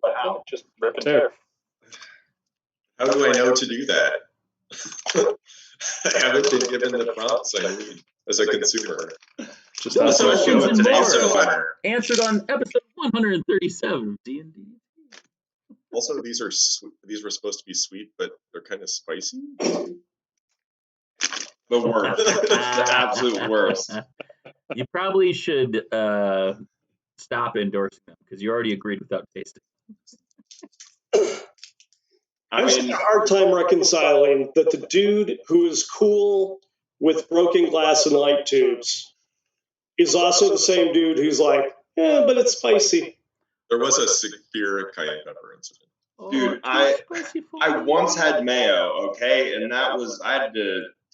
But how? Just rip and tear. How do I know to do that? I haven't been given the prompts I need as a consumer. Just ask questions what and today's more. winner. Answered on episode 137 of D&D. Also, these were supposed to be sweet, but they're kind of spicy. The worst. The absolute worst. You probably should stop endorsing them because you already agreed without tasting. I'm having a hard time reconciling that the dude who is cool with broken glass and light tubes is also the same dude who's like, but it's spicy. There was a severe cayenne pepper incident. Dude, I once had mayo, okay, and that was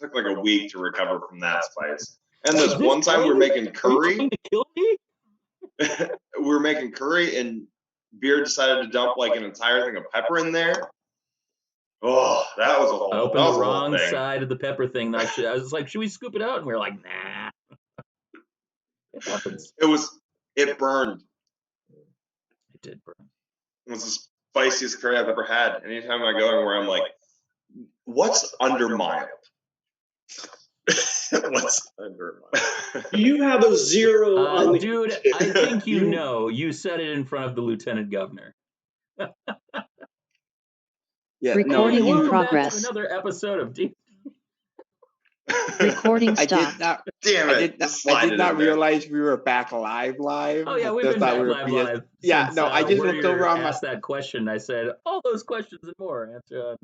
took like a week to recover from that spice. And this one time we were making curry. To kill me? We were making curry, and Beard decided to dump like an entire thing of pepper in there. Oh, that was a whole. I opened the wrong side of the pepper thing. I was like, should we scoop it out? And we were like, nah. It happens. It burned. It did burn. It was the spiciest curry I've ever had. Anytime I go anywhere, I'm like, what's under mild? What's under mild? You have a zero on the dude, I think you know. You said it in front of the lieutenant governor. Yeah, recording in progress. Another episode of D. Recording stopped. Damn it! I did not realize we were back live. Oh yeah, we've been back live. Yeah, no, I just looked over on asked that question. I said all those questions and more. Answer.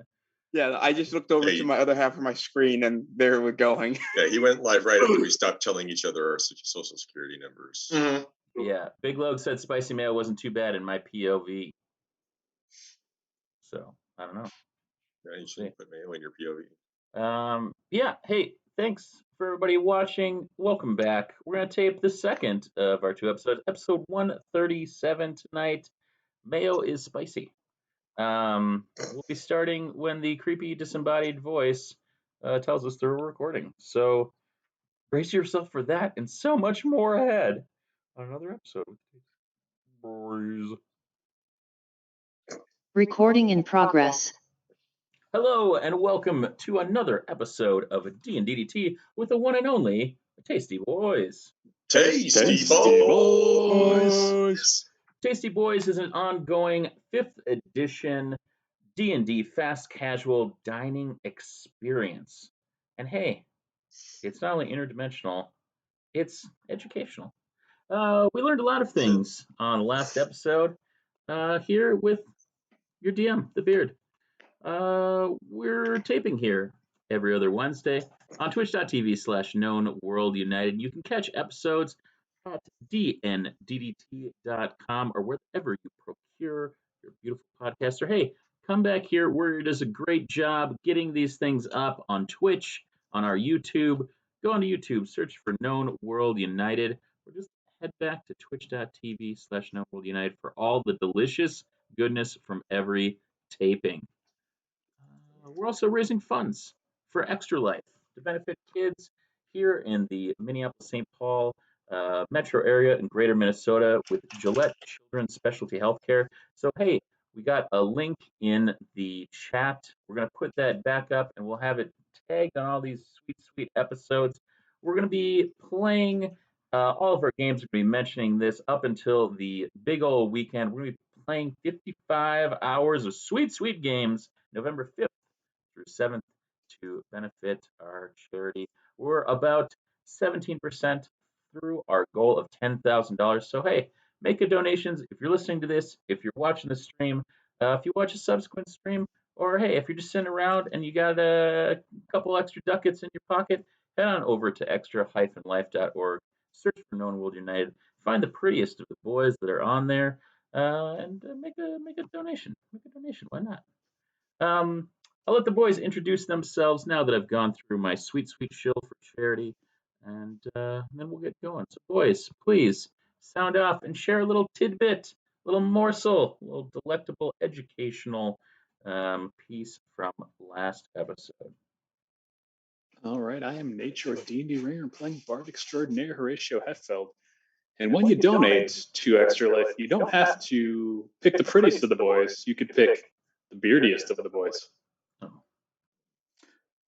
Yeah, I just looked over to my other half of my screen, and there we're going. Yeah, he went live right after we stopped telling each other our social security numbers. Mm-hmm. Yeah, Big Log said spicy mayo wasn't too bad in my POV. So I don't know. Yeah, you shouldn't put mayo in your POV. Yeah. Hey, thanks for everybody watching. Welcome back. We're gonna tape the second of our two episodes. Episode 137 tonight. Mayo is spicy. We'll be starting when the creepy disembodied voice tells us they're recording. So brace yourself for that and so much more ahead on another episode with Boyz. Recording in progress. Hello and welcome to another episode of D&DDT with the one and only Tasty Boyz. Tasty Boyz. Tasty Boyz is an ongoing 5th edition D&D fast casual dining experience. And hey, it's not only interdimensional, it's educational. We learned a lot of things on the last episode here with your DM, the Beard. We're taping here every other Wednesday on twitch.tv/knownworldunited. You can catch episodes at dnddt.com or wherever you procure your beautiful podcast. Or hey, come back here where it does a great job getting these things up on Twitch, on our YouTube. Go onto YouTube, search for Known World United, or just head back to twitch.tv/knownworldunited for all the delicious goodness from every taping. We're also raising funds for Extra Life to benefit kids here in the Minneapolis-St. Paul metro area in greater Minnesota with Gillette Children's Specialty Healthcare. So, hey, we got a link in the chat. We're going to put that back up, and we'll have it tagged on all these sweet, sweet episodes. We're going to be playing all of our games. We're going to be mentioning this up until the big old weekend. We're going to be playing 55 hours of sweet, sweet games November 5th through 7th to benefit our charity. We're about 17% through our goal of $10,000. So, hey, make a donation if you're listening to this, if you're watching the stream, if you watch a subsequent stream, or hey, if you're just sitting around and you got a couple extra ducats in your pocket, head on over to extra-life.org, search for Known World United, find the prettiest of the boys that are on there, and make a donation. Make a donation. Why not? I'll let the boys introduce themselves now that I've gone through my sweet, sweet shill for charity, and then we'll get going. So, boys, please sound off and share a little tidbit, a little morsel, a little delectable educational piece from last episode. All right, I am Nature, a D&D ringer, playing Bard Extraordinaire Horatio Hetfeld. And when you donate to Extra Life, you don't have to pick the prettiest of the boys. You could pick the beardiest of the boys.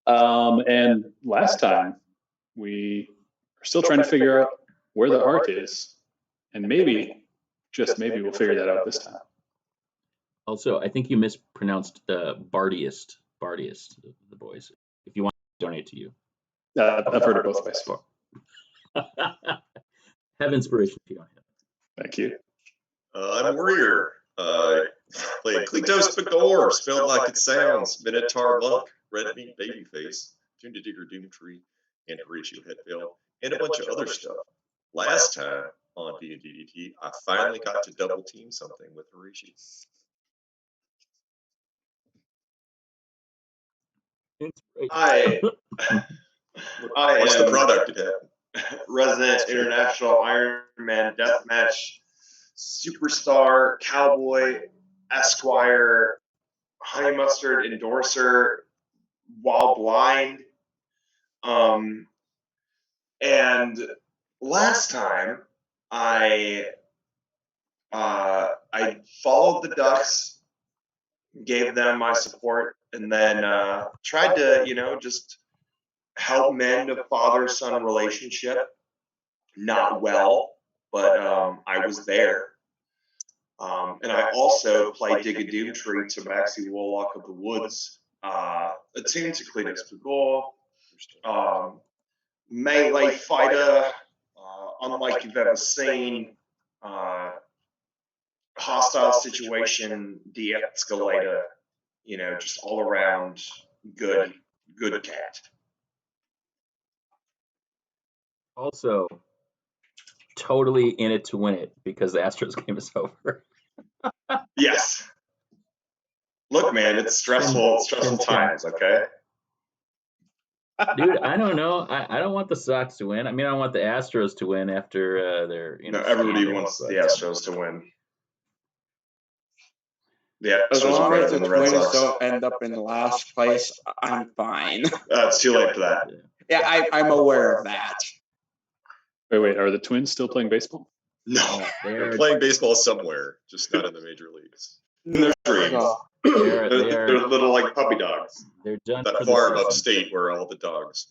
And last time, we are still trying to figure out where the heart is. And maybe, just maybe, we'll figure that out this time. Also, I think you mispronounced the bardiest of the boys. If you want to donate to you. I've heard it both ways. Have inspiration if you don't have it. Thank you. I'm Warrior. Playing Kleatos B'Goar, spelled like it sounds. Minotaur Luck, Red Meat Babyface, tuned to Digger Doomtree, and Horatio Hetfeld, and a bunch of other stuff. Last time on D&DDT, I finally got to double team something with Horatio. I What's the product it had? Resident International Iron Man Deathmatch Superstar Cowboy Esquire Honey Mustard Endorser while blind. And last time I followed the Ducks, gave them my support, and then tried to, just help mend a father-son relationship. Not well, but I was there. And I also played Digger Doomtree to Maxie Warlock of the Woods, attuned to Kleatos B'Goar, melee fighter, unlike you've ever seen, hostile situation de-escalator, just all around good cat. Also, totally in it to win it because the Astros game is over. Yes. Look, man, it's stressful times, okay? Dude, I don't know. I don't want the Sox to win. I mean, I don't want the Astros to win after their. Everybody wants the Astros to win. Yeah, as long as the Twins don't end up in last place, I'm fine. It's too late for that. Yeah, I'm aware of that. Wait, are the Twins still playing baseball? No, they're playing baseball somewhere, just not in the major leagues. In their dreams. They're little like puppy dogs. They're done that farm upstate where all the dogs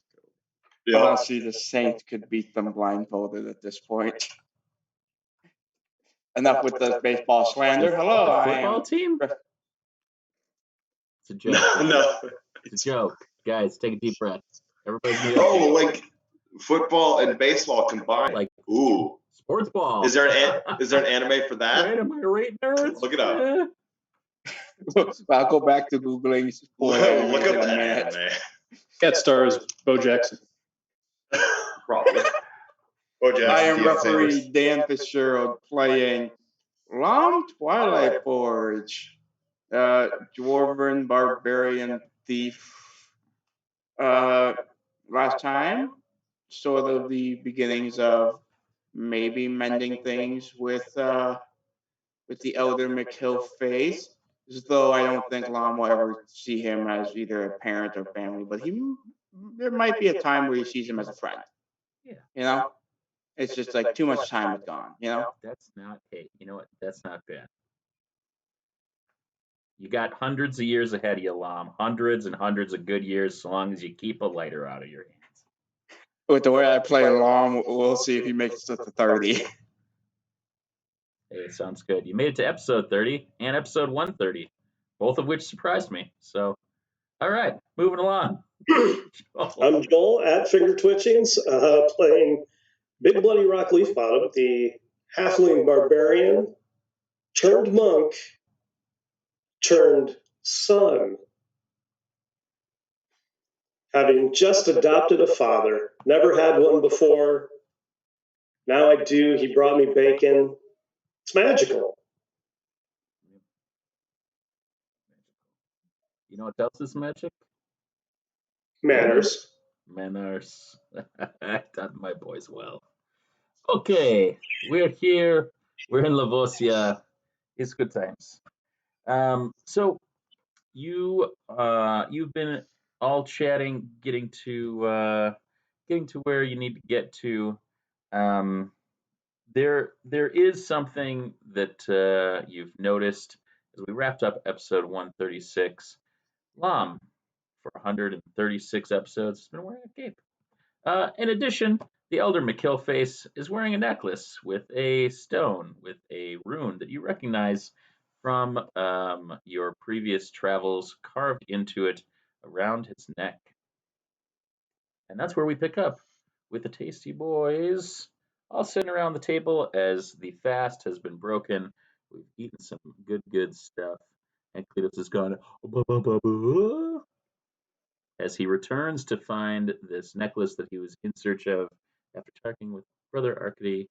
go. Honestly, the Saints could beat them blindfolded at this point. Enough with the baseball slander. Hello, football team. It's a joke. No, it's a joke. Guys, take a deep breath. Everybody's like football and baseball combined. Like ooh, sports ball. Is there an anime for that? Wait, am I right, nerds? Look it up. I'll go back to Googling. Look at that anime. Cat stars Bo Jackson. Probably. Bo Jackson, I am referee Dan Fitzgerald playing Lom Twilightforge, Dwarven Barbarian Thief. Last time, sort of the beginnings of maybe mending things with the Elder McHill faith. As though I don't think Lom will ever see him as either a parent or family, but there might be a time where he sees him as a friend. Yeah. It's just like too much time has gone, That's not, hey, you know what? That's not bad. You got hundreds of years ahead of you, Lom. Hundreds and hundreds of good years, so long as you keep a lighter out of your hands. With the way I play Lom, we'll see if he makes it to 30. Hey, sounds good. You made it to episode 30 and episode 130, both of which surprised me. So, all right, moving along. I'm Joel at Finger Twitchings, playing Big Bloody Rock Leafbottom, the halfling barbarian turned monk turned son. Having just adopted a father, never had one before. Now I do. He brought me bacon. It's magical. You know what else is magic? Manners. Manners. Done my boys well. Okay, we're here. We're in Lavosia. It's good times. So you've been all chatting, getting to where you need to get to. There is something that you've noticed as we wrapped up episode 136. Lom, for 136 episodes, has been wearing a cape. In addition, the elder McKillface is wearing a necklace with a stone with a rune that you recognize from your previous travels carved into it around his neck. And that's where we pick up with the tasty boys all sitting around the table as the fast has been broken. We've eaten some good stuff. And Kleatos has gone, "Ba, ba, ba, ba," as he returns to find this necklace that he was in search of after talking with Brother Arcady,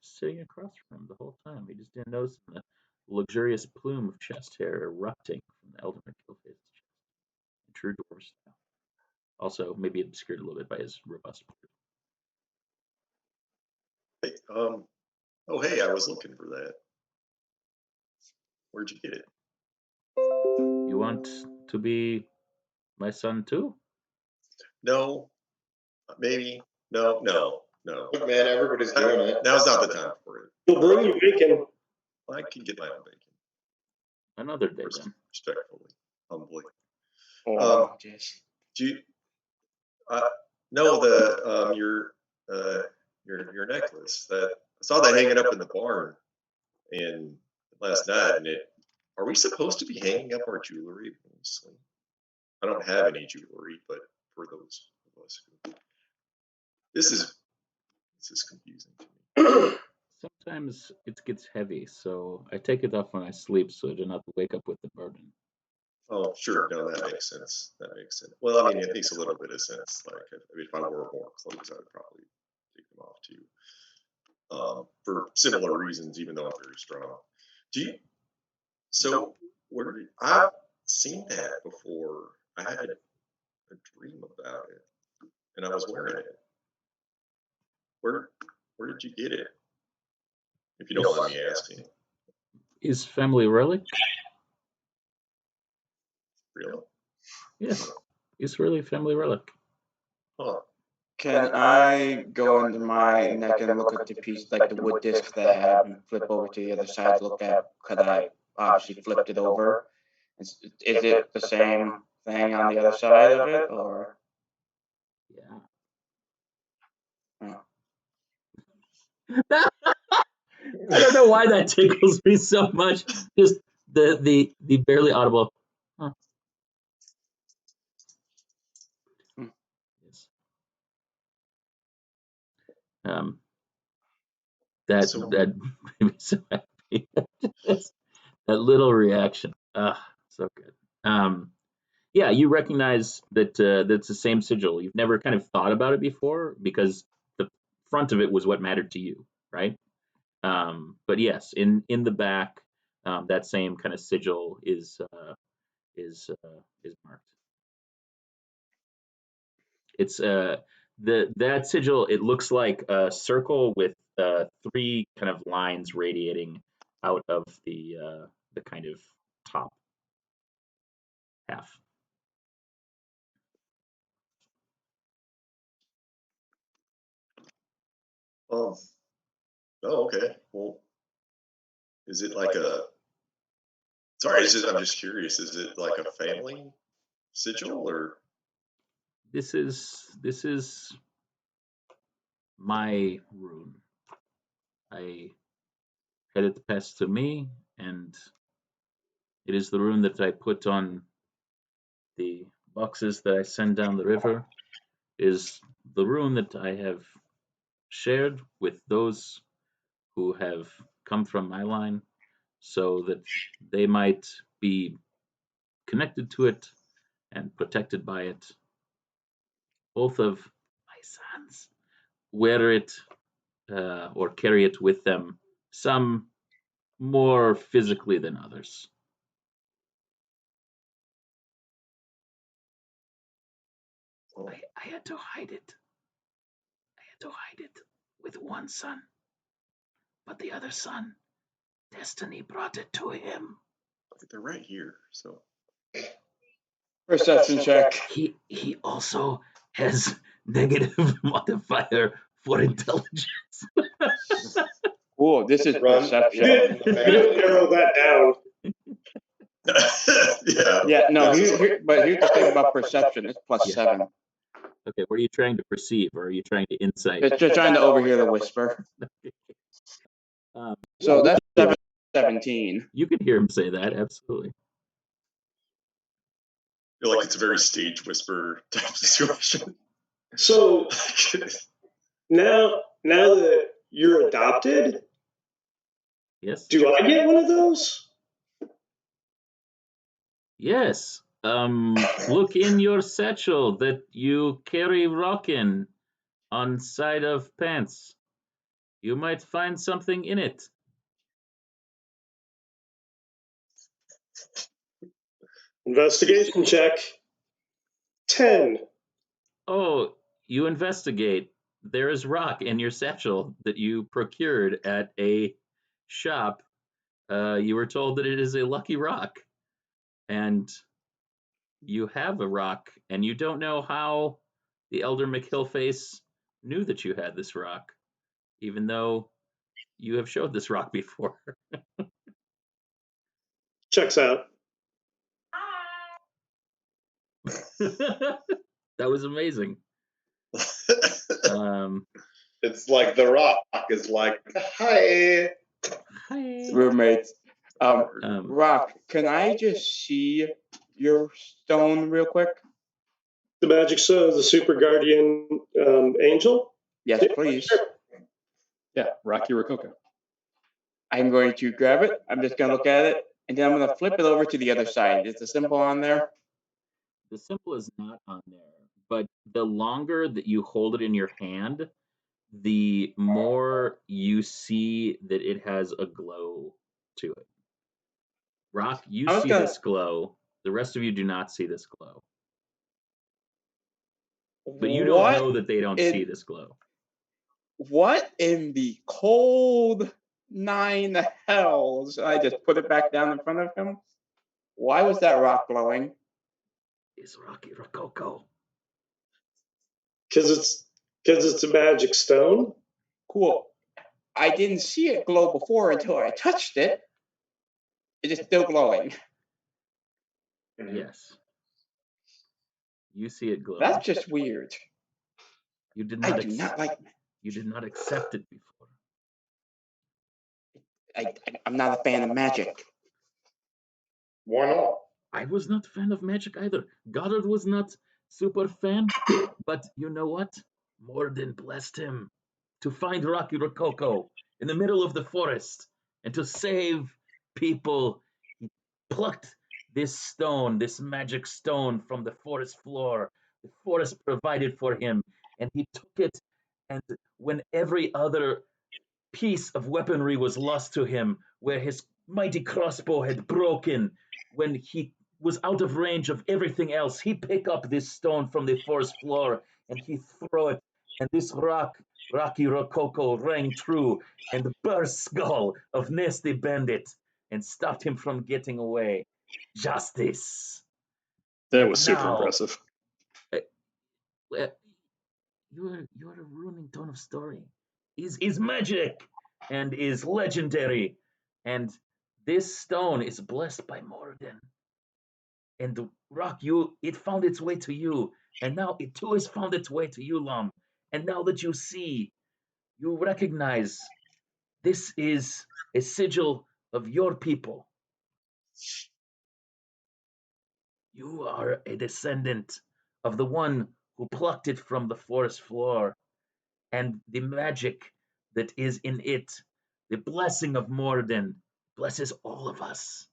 sitting across from him the whole time. He just didn't notice the luxurious plume of chest hair erupting from the Elder McKillface's chest, in true dwarf style. Also, maybe obscured a little bit by his robust beard. Hey, oh, hey, I was looking for that. Where'd you get it? You want to be my son too? No, maybe. No. Look, man, everybody's doing it. Now's not the time for it. He'll bring you bacon. I can get my own bacon. Another day then. Respectfully, humbly. Oh, jeez. Do you? No, the your necklace. That I saw that hanging up in the barn, and last night. And are we supposed to be hanging up our jewelry when we sleep? I don't have any jewelry, but for those of us who, this is confusing to me. Sometimes it gets heavy, so I take it off when I sleep so I do not wake up with the burden. Oh, sure. No, that makes sense. Well, I mean, it makes a little bit of sense. Like, if I wore more clothes, I would probably take them off too. For similar reasons, even though I'm very strong. So I've seen that before. I had a dream about it, and I was wearing it. Where did you get it? If you don't mind me asking. Is family relic? Really? Yes, it's really family relic. Huh. Can I go into my neck and look at the piece, like the wood disc that I have, and flip over to the other side to look at? Could I obviously flipped it over? Is it the same thing on the other side of it, or? Yeah. Oh. I don't know why that tickles me so much. Just the barely audible. Huh. Yes. That made me so happy. That little reaction. So good. Yeah, you recognize that that's the same sigil. You've never kind of thought about it before because the front of it was what mattered to you, right? But yes, in the back, that same kind of sigil is marked. It's that sigil. It looks like a circle with three kind of lines radiating out of the kind of top half. Oh, okay. Well, is it like a? Sorry, I'm just curious. Is it like a family sigil or? This is my rune. I had it passed to me, and it is the rune that I put on the boxes that I send down the river. It is the rune that I have shared with those who have come from my line, so that they might be connected to it and protected by it. Both of my sons wear it or carry it with them, some more physically than others. I had to hide it. I had to hide it with one son. But the other son, destiny brought it to him. They're right here, so. Perception check. He also has negative modifier for intelligence. Cool. This is Run. perception. Yeah. You didn't narrow that down. Yeah, no, That's just- but here's the thing about perception. It's plus Yeah. 7. Okay, what are you trying to perceive, or are you trying to insight? It's just trying to overhear the whisper. So that's 17. You could hear him say that, absolutely. I feel like it's a very stage whisper type of situation. So now that you're adopted, Yes. do I get one of those? Yes. Look in your satchel that you carry rockin' on side of pants. You might find something in it. Investigation check. 10. Oh, you investigate. There is rock in your satchel that you procured at a shop. You were told that it is a lucky rock, and you have a rock, and you don't know how the Elder McHillface knew that you had this rock, even though you have showed this rock before. Checks out. That was amazing. It's like the rock is like, hi. Hi. Roommates. Um, Rock, can I just see your stone real quick? The magic stone, the super guardian angel? Yes, please. Yeah, Rocky Rococo. I'm going to grab it. I'm just going to look at it. And then I'm going to flip it over to the other side. Is the symbol on there? the symbol is not on there, but the longer that you hold it in your hand, the more you see that it has a glow to it. Rock, you I was see gonna- this glow. The rest of you do not see this glow. But you don't What know that they don't in- see this glow. What in the cold 9 hells? I just put it back down in front of him. Why was that rock glowing? It's Rocky Rococo. Because it's a magic stone? Cool. I didn't see it glow before until I touched it. It is still glowing. Yes. You see it glow. That's just weird. You did I not do not like. you did not accept it before. I'm not a fan of magic. Why not? I was not a fan of magic either. Goddard was not super fan, but you know what? Morden blessed him to find Rocky Rococo in the middle of the forest and to save people. He plucked this stone, this magic stone, from the forest floor. The forest provided for him, and he took it. And when every other piece of weaponry was lost to him, where his mighty crossbow had broken, when he was out of range of everything else, he pick up this stone from the forest floor and he throw it, and this Rocky Rococo, rang true and burst skull of Nasty Bandit and stopped him from getting away. Justice. That was super Now- impressive. You are a ruining tone of story. Is magic and is legendary, and this stone is blessed by Morden. And Rock, it found its way to you, and now it too has found its way to you, Lom. And now that you see, you recognize this is a sigil of your people. You are a descendant of the one who plucked it from the forest floor, and the magic that is in it, the blessing of Morden, blesses all of us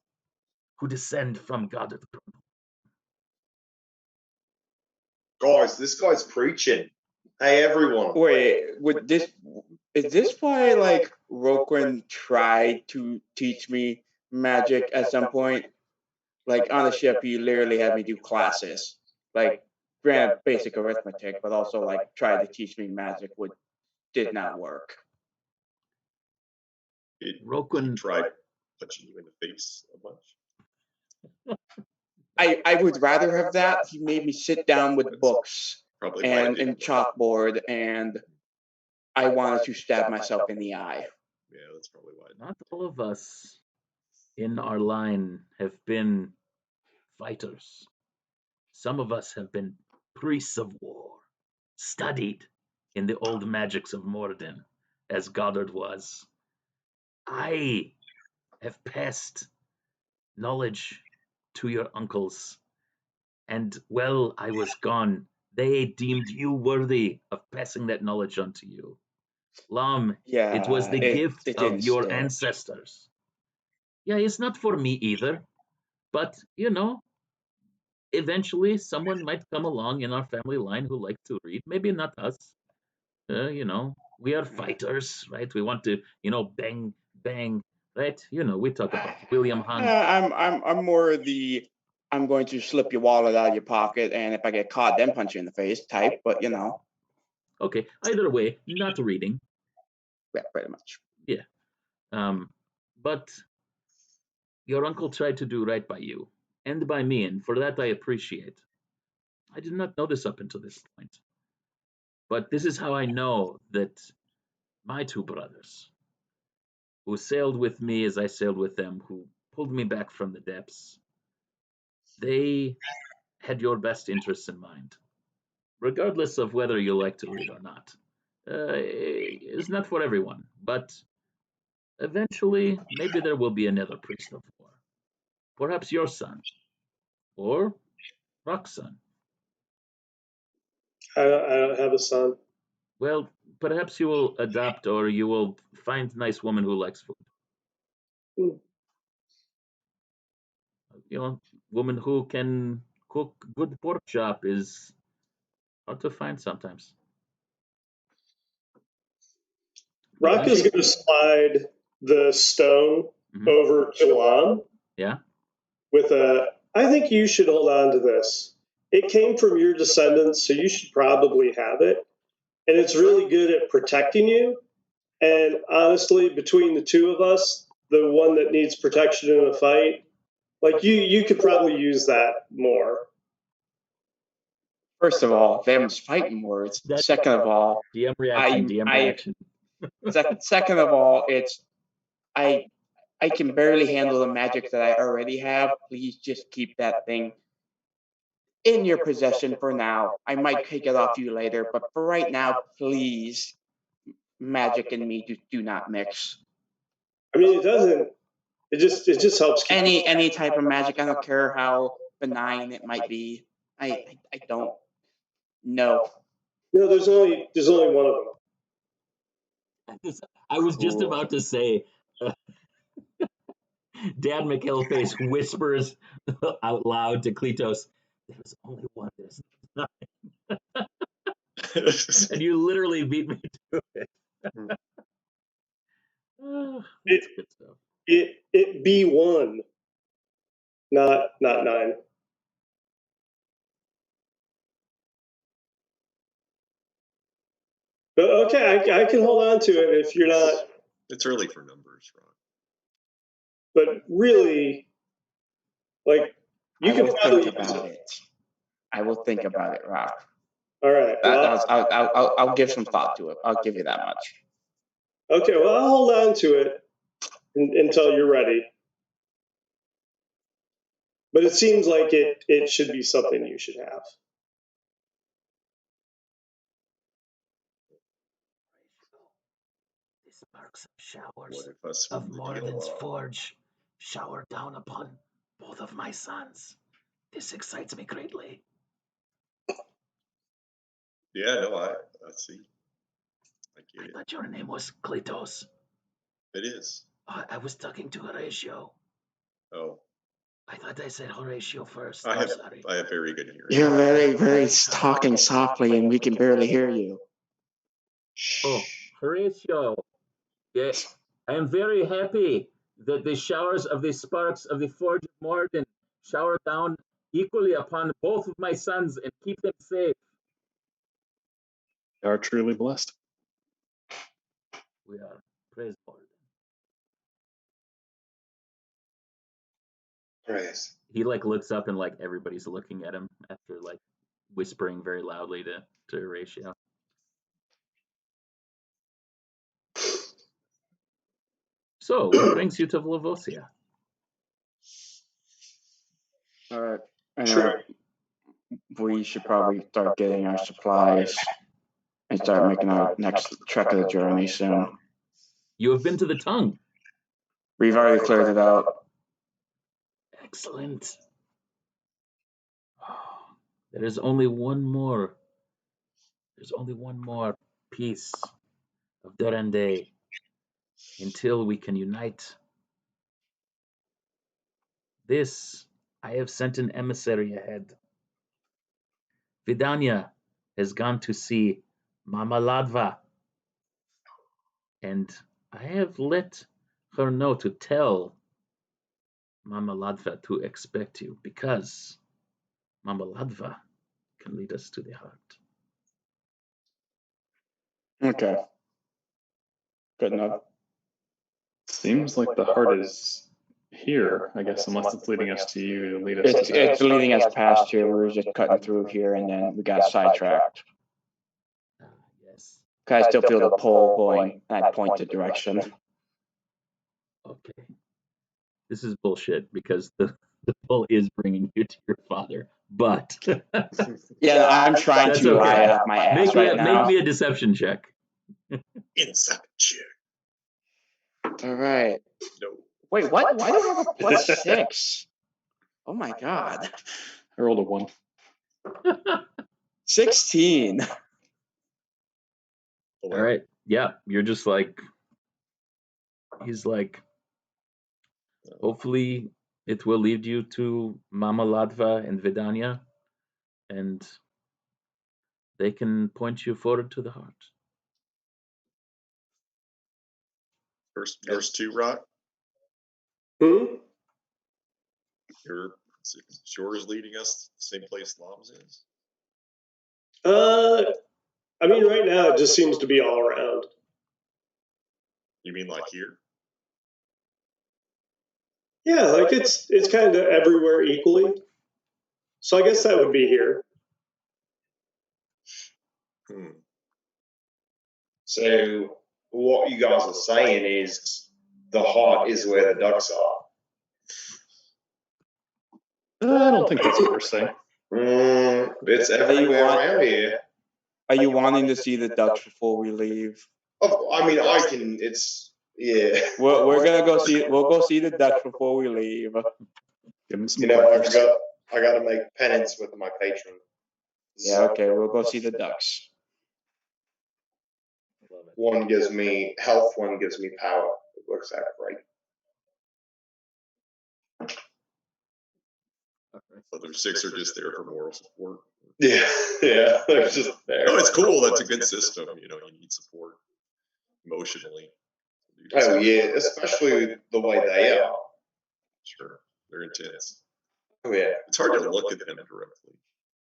who descend from God of the Purple. Guys, this guy's preaching. Hey, everyone. Wait, is this why like Roquan tried to teach me magic at some point? Like on the ship, you literally had me do classes, like granted basic arithmetic, but also like tried to teach me magic, which did not work. Roquan Tried punching you in the face a bunch. I would rather have that. He made me sit down with books Probably and why I didn't. chalkboard, and I wanted to stab myself in the eye. Yeah, that's probably why. Not all of us in our line have been fighters. Some of us have been priests of war, studied in the old magics of Morden, as Goddard was. I have passed knowledge to your uncles, and while I was gone, they deemed you worthy of passing that knowledge on to you. Lom, it was Yeah, the gift it of didn't your stick. ancestors. Yeah, it's not for me either, but eventually someone might come along in our family line who likes to read. Maybe not us. We are fighters, right? We want to, bang, bang, right? We talk about William Hunt. I'm more the I'm going to slip your wallet out of your pocket, and if I get caught, then punch you in the face type. But Okay, either way, not reading. yeah, pretty much. Yeah. But your uncle tried to do right by you and by me, and for that I appreciate. I did not know this up until this point. But this is how I know that my two brothers, who sailed with me as I sailed with them, who pulled me back from the depths, they had your best interests in mind, regardless of whether you like to read or not. It's not for everyone, but eventually, maybe there will be another priest of war. Perhaps your son, or Rock's son. I don't have a son. Well, perhaps you will adopt or you will find a nice woman who likes food. Hmm. Woman who can cook good pork chop is hard to find sometimes. Rock is going to slide the stone over to Lom. Yeah. With I think you should hold on to this. It came from your descendants, so you should probably have it. And it's really good at protecting you. And honestly, between the two of us, the one that needs protection in a fight, like you could probably use that more. First of all, them's fighting words. Second of all, DM reaction. Second of all, it's I can barely handle the magic that I already have. Please just keep that thing in your possession for now. I might take it off you later, but for right now, please, magic and me do not mix. I mean, it doesn't. It just helps. Any type of magic. I don't care how benign it might be. I don't know. No, there's only one of them. I was just about to say, Dad McHillface whispers out loud to Kleatos, "There's only one. There's nothing." And you literally beat me to it. That's good stuff. It be one, not 9. But okay, I can hold on to it if you're not. It's early for numbers, Ron. But really, like you can think about it. I will think about it, Rock. All right. Well, I'll give some thought to it. I'll give you that much. Okay. Well, I'll hold on to it until you're ready. But it seems like it should be something you should have. The sparks of showers of Morden's forge shower down upon both of my sons. This excites me greatly. Yeah, no, I see. I get it. I thought your name was Kleatos. It is. I was talking to Horatio. Oh. I thought I said Horatio first. I have very good hearing. You're very talking softly, and we can barely hear you. Oh, Horatio. Yeah, I am very happy that the showers of the sparks of the Forge of Morden shower down equally upon both of my sons and keep them safe. We are truly blessed. We are. Praise Morden. Praise. He looks up and everybody's looking at him after whispering very loudly to Horatio. So, what brings you to Vlavosia? I know we should probably start getting our supplies and start making our next trek of the journey soon. You have been to the tongue. We've already cleared it out. Excellent. There is only one more. There's only one more piece of Durande until we can unite. This, I have sent an emissary ahead. Vidania has gone to see Mama Ladva, and I have let her know to tell Mama Ladva to expect you, because Mama Ladva can lead us to the heart. Okay. Good enough. Seems like the heart is here, I guess, unless it's leading us to you to lead us to that. It's leading us past here. We were just cutting through here, and then we got sidetracked. Yes. I still feel the pull going, and I point the direction. Okay. This is bullshit, because the pull is bringing you to your father, but Yeah, I'm trying that's to lie okay. off my ass Make me a deception check. Inside check. All right. No. Wait, what? Why do I have a +6? Oh my god. I rolled a 1. 16. All right. Yeah, you're just like, he's like, hopefully it will lead you to Mama Ladva and Vidania, and they can point you forward to the heart. There's 2, Rock. Hmm? Your shore is leading us the same place Lom's is. I mean, right now it just seems to be all around. You mean like here? Yeah, like it's kind of everywhere equally. So I guess that would be here. So what you guys are saying is the heart is where the ducks are. I don't think that's what we're saying. It's everywhere around here. Are you wanting to see the ducks before we leave? I mean, I can. It's yeah. We're gonna go see. We'll go see the ducks before we leave. Give him some You know, crackers. I got to make penance with my patron. Yeah, okay, we'll go see the ducks. One gives me health, one gives me power. It works out great. Other 6 are just there for moral support. Yeah, yeah, they're just there. No, it's cool. That's a good system. You know, you need support emotionally. Oh yeah, especially the way they are. Sure, they're intense. Oh yeah, It's hard to look at them directly.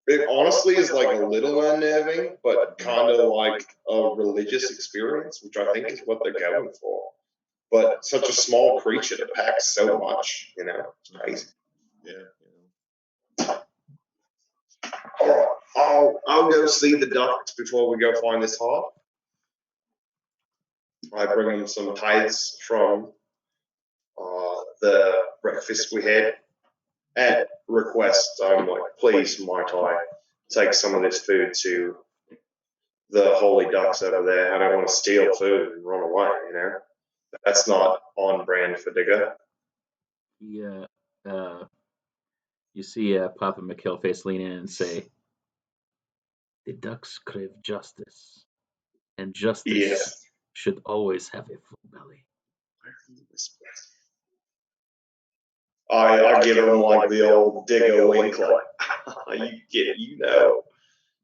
it honestly is like a little unnerving, but kind of like a religious experience, which I think is what they're going for. But such a small creature that packs so much, you know, it's crazy. Yeah. All right, I'll go see the ducks before we go find this heart. I bring them some tithes from the breakfast we had. At request, I'm like, please, might I take some of this food to the holy ducks over there? I don't want to steal food and run away, you know? That's not on brand for Digger. Yeah. You see Papa McHillface lean in and say, the ducks crave justice, and justice should always have a full belly. I give him like the old Digger wink, like, you get it, you know.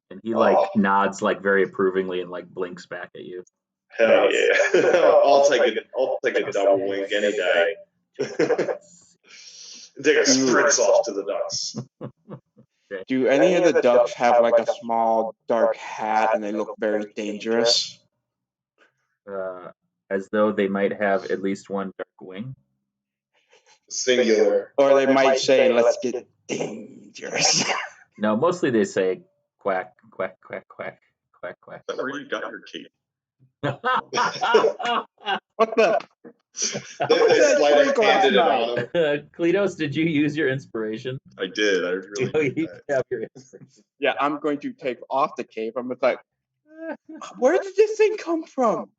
And he like nods like very approvingly and like blinks back at you. Hell yeah. I'll take a double wink any day. Digger sprints off to the ducks. Do any of the ducks have like a small dark hat and they look very dangerous? As though they might have at least one dark wing. Singular. Or they might say, let's get dangerous. No, mostly they say quack, quack, quack, quack, quack, quack. Is that where you got your cape? What the? They sleight of drink last handed it night. on him. Cleatos, did you use your inspiration? I did. I really Oh, did you that. have your inspiration. Yeah, I'm going to take off the cape. I'm just like, where did this thing come from?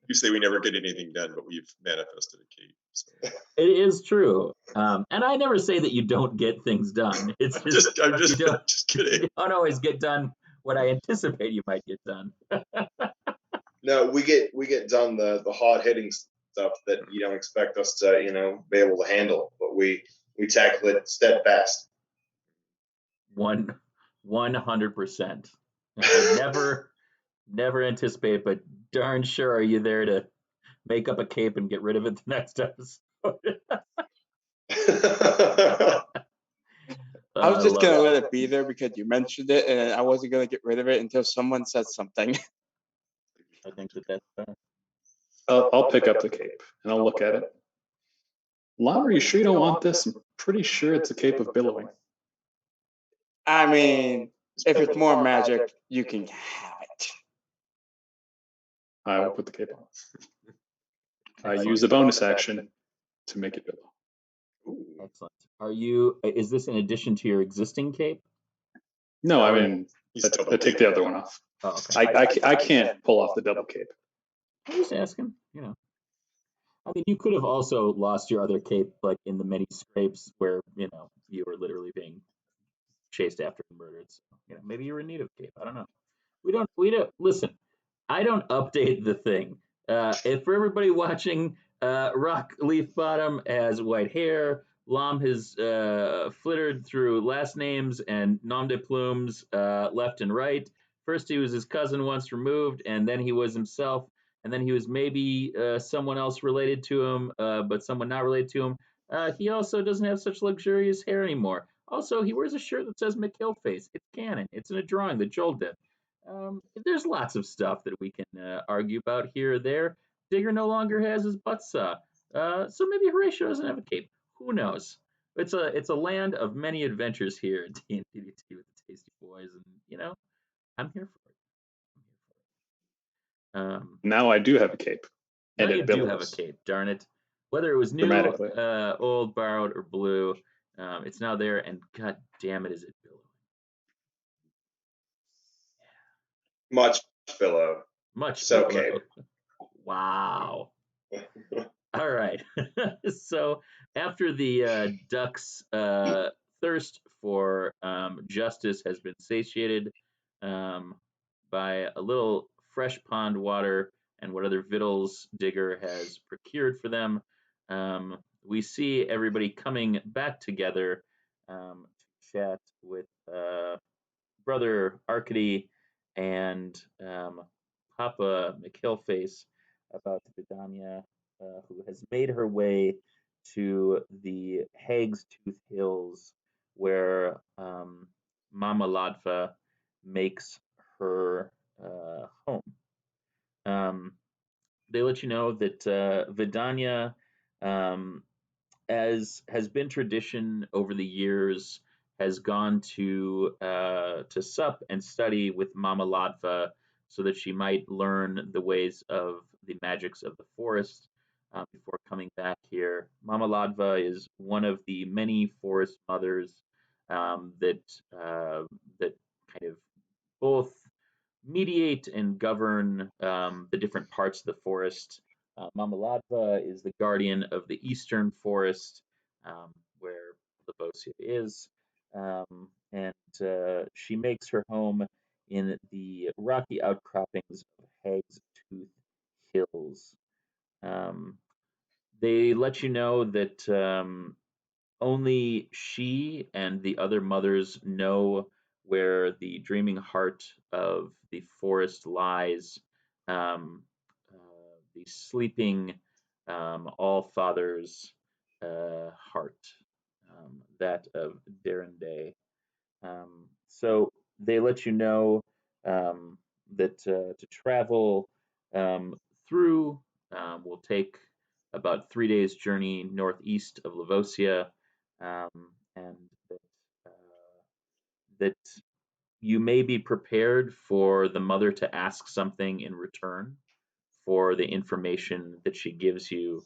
You say we never get anything done, but we've manifested a cape. So. It is true. And I never say that you don't get things done. It's just, I'm just you kidding. don't always get done what I anticipate you might get done. No, we get done the hard hitting stuff that you don't expect us to be able to handle, but we tackle it steadfast. 100%. I never anticipate, but darn sure are you there to make up a cape and get rid of it the next episode. I was just love going to it. let it be there because you mentioned it, and I wasn't going to get rid of it until someone said something. I think that's fair. I'll pick up the cape and I'll look at it. Lom, are you sure you don't want this? I'm pretty sure it's a cape of billowing. I mean, if it's more magic, you can have it. I will put the cape on. I use a bonus action to make it billow. Excellent. Is this in addition to your existing cape? No, I mean, I take the other one off. Oh, okay. I can't pull off the double cape. I'm just asking, I mean, you could have also lost your other cape, like in the many scrapes where, you were literally being chased after and murdered. So, maybe you were in need of a cape. I don't know. We don't, listen, I don't update the thing. If for everybody watching, Rock Leafbottom has white hair, Lom has flittered through last names and nom de plumes left and right. First, he was his cousin once removed, and then he was himself, and then he was maybe someone else related to him, but someone not related to him. He also doesn't have such luxurious hair anymore. Also, he wears a shirt that says McKillface. It's canon. It's in a drawing that Joel did. There's lots of stuff that we can argue about here or there. Digger no longer has his butt saw, so maybe Horatio doesn't have a cape. Who knows? It's a land of many adventures here at D&D with the Tasty Boys, and I'm here for it. Now I do have a cape. Now And you it do have a billows. cape. Darn it! Whether it was new, Dramatically. old, borrowed, or blue, it's now there, and god damn it, is it billowing? Much below. Much So below. cape. Wow. All right. So after the ducks' thirst for justice has been satiated by a little fresh pond water and what other victuals Digger has procured for them, we see everybody coming back together to chat with Brother Arcady and Papa McKillface about Vidania, who has made her way to the Hag's Tooth Hills, where Mama Ladva makes her home. They let you know that Vidania, as has been tradition over the years, has gone to sup and study with Mama Ladva so that she might learn the ways of the magics of the forest before coming back here. Mama Ladva is one of the many forest mothers that kind of both mediate and govern the different parts of the forest. Mama Ladva is the guardian of the eastern forest, where Lavosia is, and she makes her home in the rocky outcroppings of Hag's Tooth Hills. They let you know that only she and the other mothers know where the dreaming heart of the forest lies, the sleeping All Father's heart, that of Darren Day. So they let you know that to travel through will take about 3 days' journey northeast of Lavosia, and that you may be prepared for the mother to ask something in return for the information that she gives you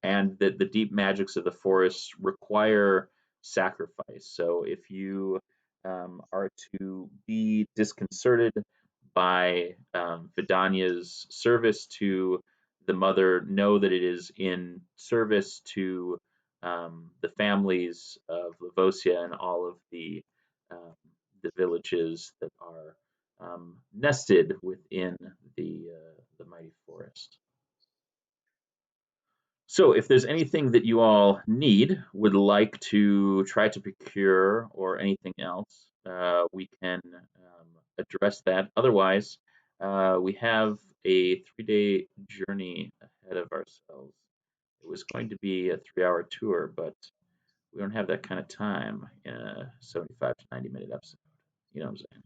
and that the deep magics of the forest require sacrifice. So if you are to be disconcerted by Vidania's service to the mother, know that it is in service to the families of Lavosia and all of um, the villages that are nested within the mighty forest. So if there's anything that you all need, would like to try to procure, or anything else, we can address that. Otherwise, we have a 3-day journey ahead of ourselves. It was going to be a 3-hour tour, but we don't have that kind of time in a 75 to 90-minute episode. You know what I'm saying?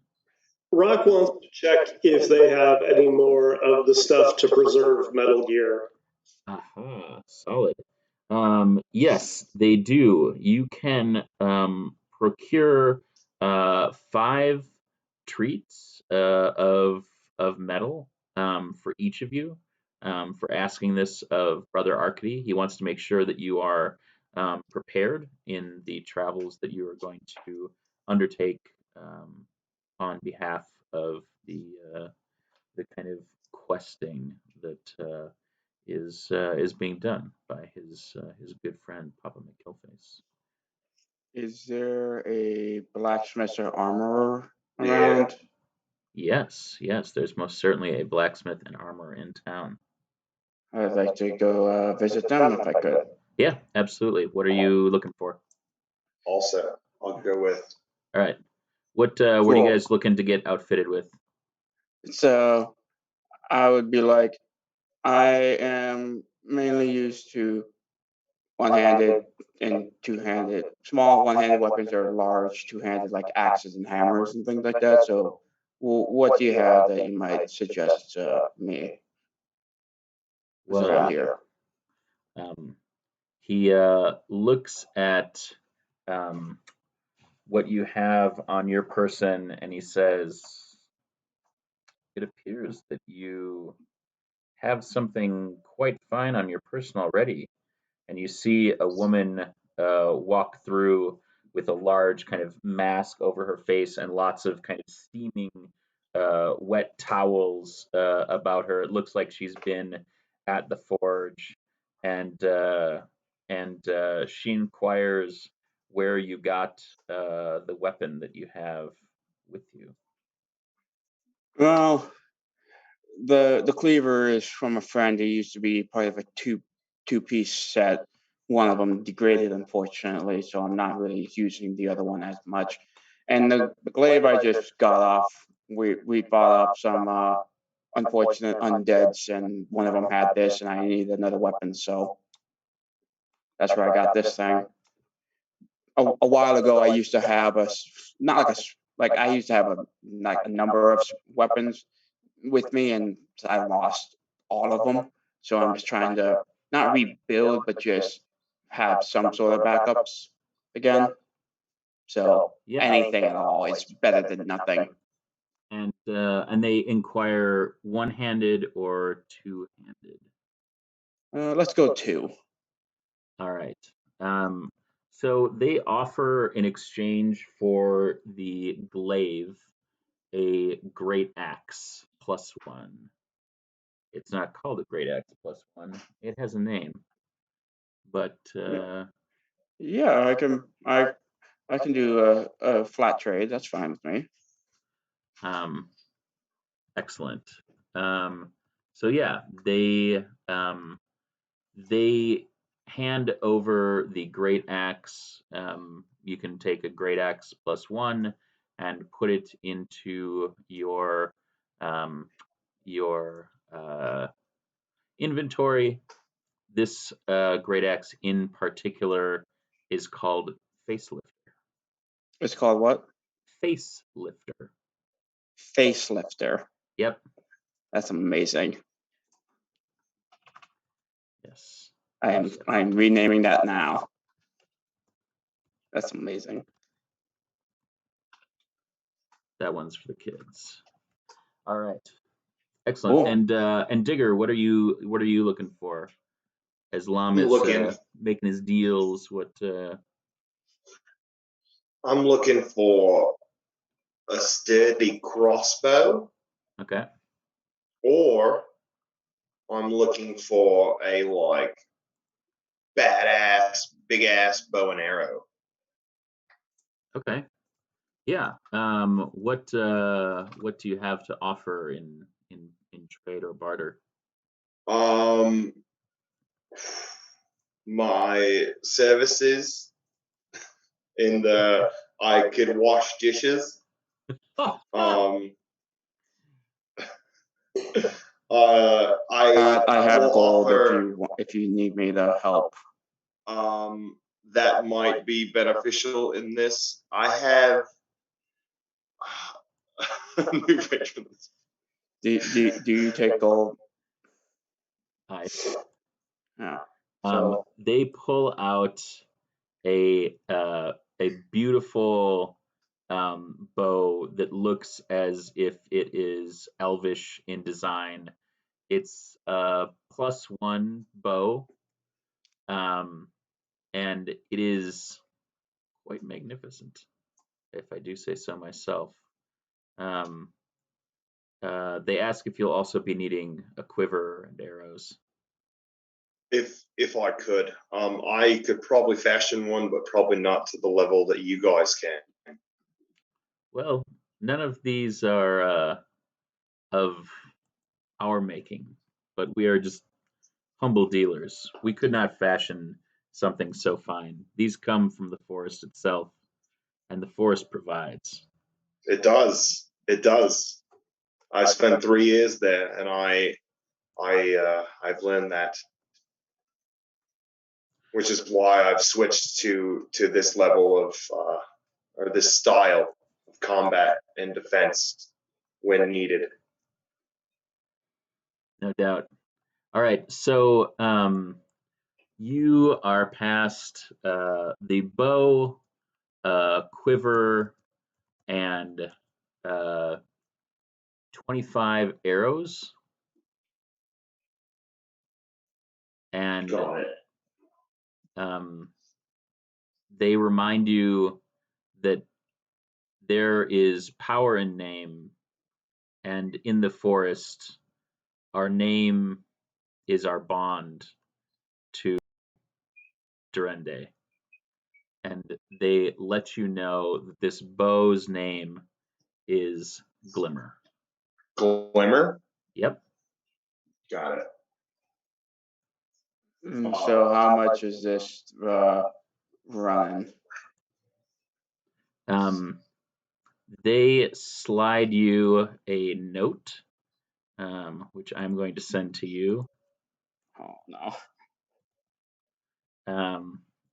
Rock wants to check if they have any more of the stuff to preserve Metal Gear. Aha, solid. Yes, they do. You can procure 5 treats of metal for each of you for asking this of Brother Arcady. He wants to make sure that you are prepared in the travels that you are going to undertake on behalf of the kind of questing that is being done by his good friend Papa McKillface. Is there a blacksmith or armorer Yeah. around? Yes, there's most certainly a blacksmith and armorer in town. I'd like to go visit them if I could. Yeah, absolutely. What are you looking for? Also, I'll go with. All right. What are you Cool. guys looking to get outfitted with? So I would be like, I am mainly used to one-handed and two-handed, small one-handed weapons or large two-handed like axes and hammers and things like that. So what do you have that you might suggest me is Well, around here? He looks at what you have on your person and he says, "It appears that you have something quite fine on your person already." And you see a woman walk through with a large kind of mask over her face and lots of kind of steaming wet towels about her. It looks like she's been at the forge, and she inquires where you got the weapon that you have with you. Well, the cleaver is from a friend who used to be part of a two-piece set. One of them degraded, unfortunately, so I'm not really using the other one as much. And the glaive I just got off, we bought up some unfortunate undeads, and one of them had this, and I needed another weapon, so that's where I got this thing. A while ago, I used to have not like like I used to have a number of weapons with me, and I lost all of them. So I'm just trying to not rebuild, but just have some sort of backups again. So Yeah. anything at all is better than nothing. And they inquire one-handed or two-handed. Let's go 2. All right. So they offer in exchange for the glaive a great axe +1. It's not called a great axe +1. It has a name, but Yeah, I can do a flat trade. That's fine with me. excellent. So yeah, they hand over the great axe. You can take a great axe +1 and put it into your inventory. This great axe in particular is called Facelifter. It's called what? Facelifter. Facelifter. Yep. That's amazing. Yes. I'm renaming that now. That's amazing. That one's for the kids. All right. Excellent. Cool. And Digger, what are you looking for? as Lom I'm is looking. making his deals. What? I'm looking for a sturdy crossbow, Okay. or I'm looking for a badass, big ass bow and arrow. Okay. Yeah. What do you have to offer in trade or barter? My services in the I could wash dishes. I I have will gold offer, if you need me to help. that might be beneficial in this. I have. Do you take gold? Hi. Yeah. So They pull out a beautiful bow that looks as if it is elvish in design. It's a +1 bow, and it is quite magnificent, if I do say so myself. They ask if you'll also be needing a quiver and arrows. If I could, I could probably fashion one, but probably not to the level that you guys can. Well, none of these are of our making, but we are just humble dealers. We could not fashion something so fine. These come from the forest itself, and the forest provides. It does. It does. I spent 3 years there, and I've learned that, which is why I've switched to this level of or this style of combat and defense when needed. No doubt. All right, so you are past the bow, quiver, and 25 arrows. And Got it. they remind you that there is power in name, and in the forest, our name is our bond to Durende. And they let you know that this bow's name is Glimmer. Glimmer? Yep. Got it. So how much is this running? They slide you a note, which I'm going to send to you. Oh no.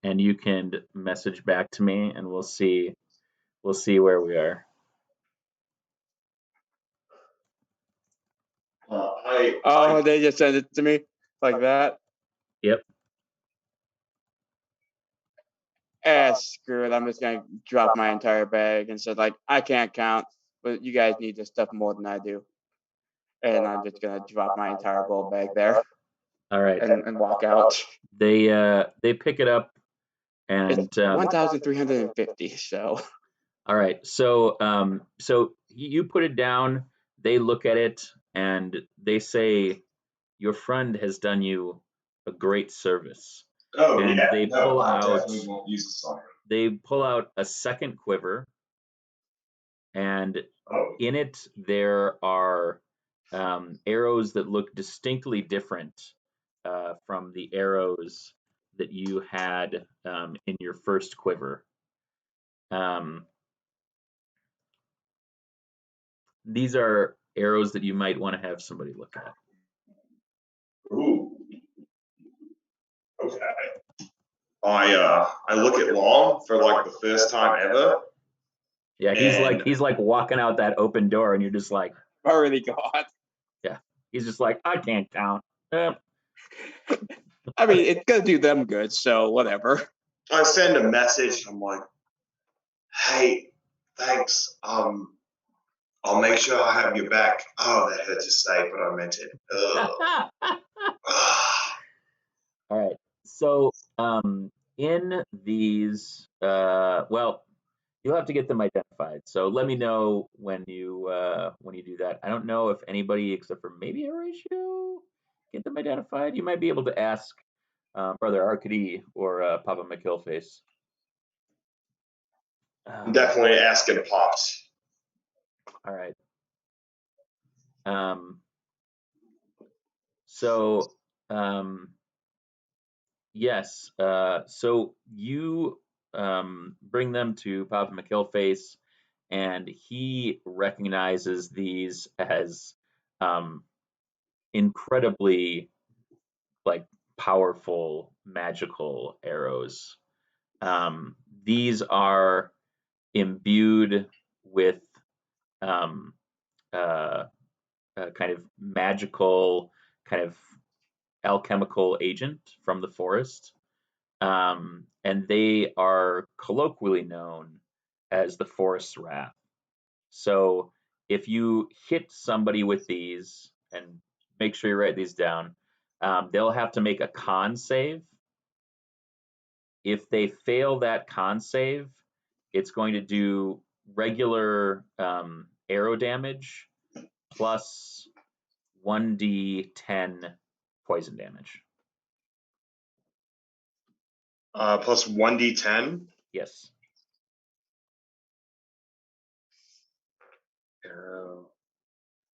And you can message back to me, and we'll see where we are. They just sent it to me like that. Yep. Screw it. I'm just gonna drop my entire bag and said I can't count, but you guys need this stuff more than I do, and I'm just gonna drop my entire gold bag there. All right. And walk out. They pick it up, and it's 1,350. So. All right. So you put it down. They look at it and they say, "Your friend has done you a great service." Oh and yeah. they pull I out. definitely won't use this on him. They pull out a second quiver, and in it there are arrows that look distinctly different from the arrows that you had in your first quiver. These are arrows that you might want to have somebody look at. Ooh. Okay. I look at Lom for the first time ever. Yeah, he's like walking out that open door, and you're just like, already got. Yeah, he's just like, I can't count. I mean, it's gonna do them good, so whatever. I send a message. I'm like, hey, thanks. I'll make sure I have your back. Oh, that hurt to say, but I meant it. All right. So, in these, well, you'll have to get them identified. So let me know when you do that. I don't know if anybody except for maybe Horatio get them identified. You might be able to ask Brother Arcady or Papa McKillface. I'm definitely asking Pops. All right. So, yes. So you bring them to Papa McKillface, and he recognizes these as incredibly like powerful magical arrows. These are imbued with um, kind of magical, kind of alchemical agent from the forest. And they are colloquially known as the forest's wrath. So if you hit somebody with these, and make sure you write these down, they'll have to make a con save. If they fail that con save, it's going to do regular arrow damage plus 1d10 poison damage. Plus 1d10. Yes. Arrow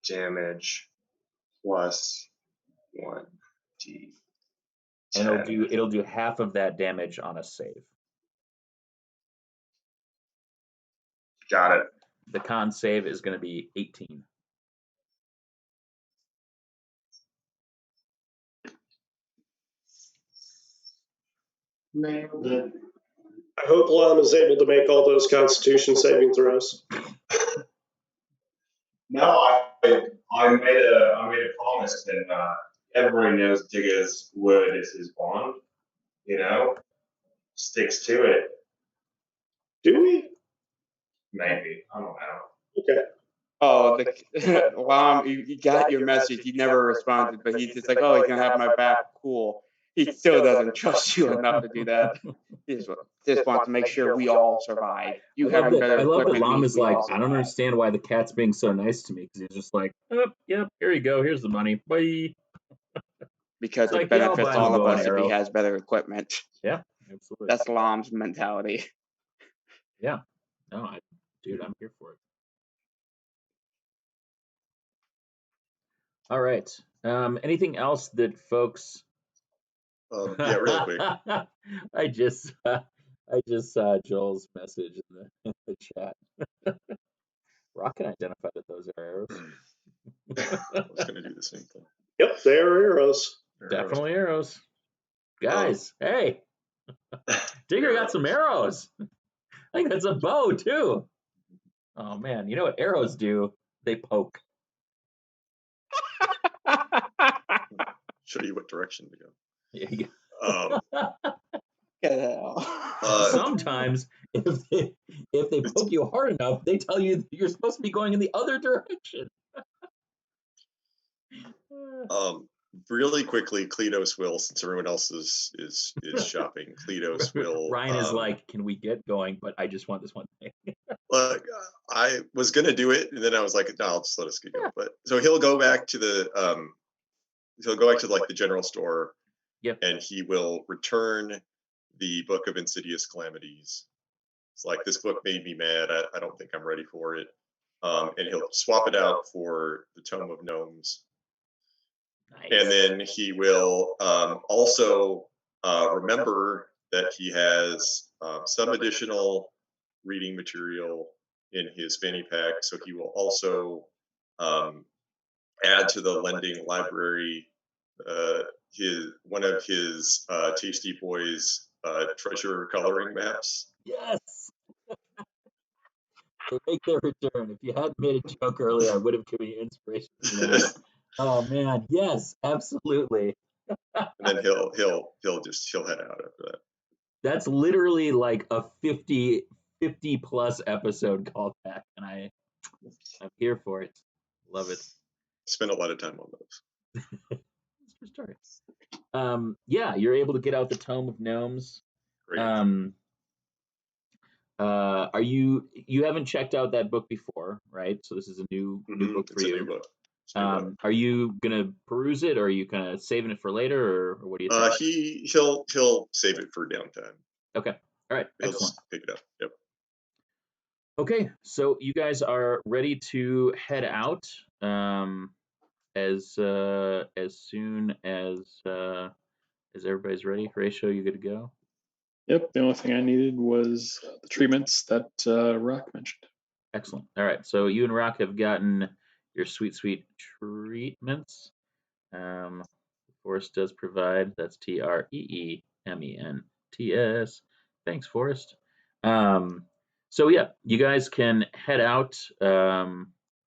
damage plus 1d10. And it'll do half of that damage on a save. Got it. The con save is going to be 18. Nailed it. I hope Lom is able to make all those Constitution saving throws. No, I made a promise, and everybody knows Digger's word is his bond. You know, sticks to it. Do we? Maybe, I don't know. Okay. Oh, the Lom, you got your message. He never responded, but he's just like, oh, he's gonna have my back. Cool. He still doesn't trust you enough to do that. He just wants to make sure we all survive. You having better I love that equipment Lom means is we like, all I don't survive. understand why the cat's being so nice to me, because he's just like, oh, yep, here you go, here's the money, bye. Because It's it like, yeah, I'll benefits buy him a all of bow and us if he arrow. has better equipment. Yeah, absolutely. That's Lom's mentality. Yeah, no, dude, I'm here for it. All right. Anything else that folks? Yeah, real quick. I just saw Joel's message in the chat. Rock can identify that those are arrows. I was going to do the same thing. Yep, they are arrows. Definitely arrows. Guys, hey, Digger got some arrows. I think that's a bow too. Oh man, you know what arrows do? They poke. Show you what direction to go. Yeah, Get the hell. sometimes if they poke you hard enough, they tell you you're supposed to be going in the other direction. Really quickly, Kleatos will, since everyone else is shopping, Kleatos will. Ryan is like, can we get going? But I just want this one thing. Look, I was gonna do it, and then I was like, no, I'll just let us get going. But so he'll go back to the like the general store. Yep. And he will return the Book of Insidious Calamities. It's like, this book made me mad. I don't think I'm ready for it. And he'll swap it out for the Tome of Gnomes. Nice. And then he will also remember that he has some additional reading material in his fanny pack. So he will also add to the lending library one of his Tasty Boys treasure coloring maps. Yes. They make their return. If you hadn't made a joke earlier, I would have given you inspiration for that. Oh man, yes, absolutely. And then he'll head out after that. That's literally like a 50 plus episode callback, and I'm here for it. Love it. Spend a lot of time on those. Story. Yeah, you're able to get out the Tome of Gnomes. Great. Are you haven't checked out that book before, right? So this is a new book for It's you. a new book. Are you gonna peruse it, or are you kind of saving it for later, or what do you think? He'll save it for downtime. Okay. All right. He'll Excellent. just pick it up. Yep. Okay, so you guys are ready to head out as soon as everybody's ready. Horatio, you good to go? Yep. The only thing I needed was the treatments that Rock mentioned. Excellent. All right, so you and Rock have gotten your sweet treatments. Forrest does provide. That's TREEMENTS. Thanks, Forrest. So yeah, you guys can head out.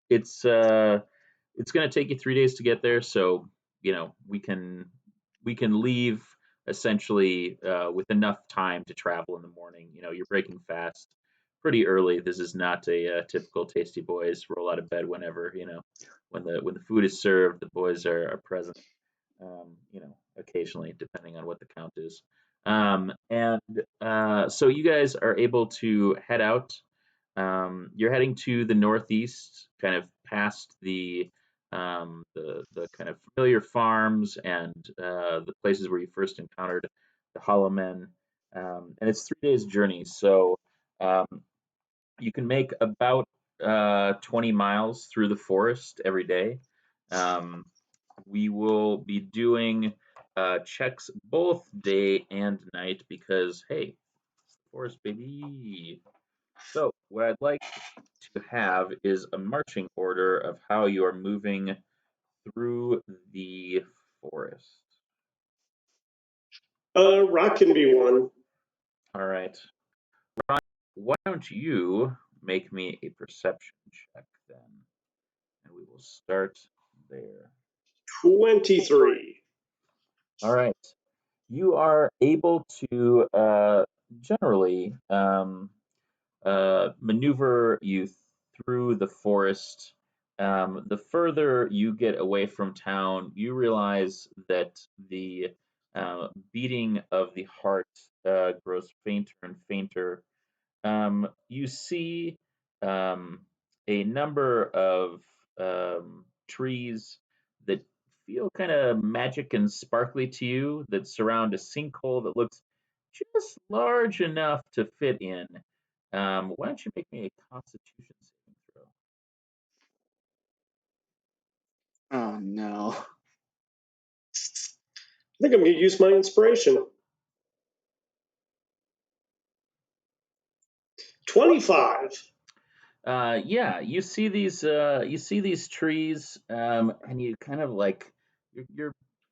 It's going to take you 3 days to get there, so we can leave essentially with enough time to travel in the morning. You're breaking fast pretty early. This is not a typical Tasty Boys roll out of bed whenever. When the food is served, the boys are present. Occasionally, depending on what the count is. So you guys are able to head out. You're heading to the northeast, kind of past the kind of familiar farms and the places where you first encountered the Hollow Men. And it's 3 days journey, so you can make about 20 miles through the forest every day. We will be doing checks both day and night because, hey, it's the forest, baby. So what I'd like to have is a marching order of how you are moving through the forest. Rock can be one. All right. Ron, why don't you make me a perception check then? And we will start there. 23. All right. You are able to generally maneuver you through the forest. The further you get away from town, you realize that the beating of the heart grows fainter and fainter. You see a number of trees that feel kind of magic and sparkly to you that surround a sinkhole that looks just large enough to fit in. Why don't you make me a Constitution saving throw? Oh no. I think I'm going to use my inspiration. 25. Yeah, you see these trees, and you kind of like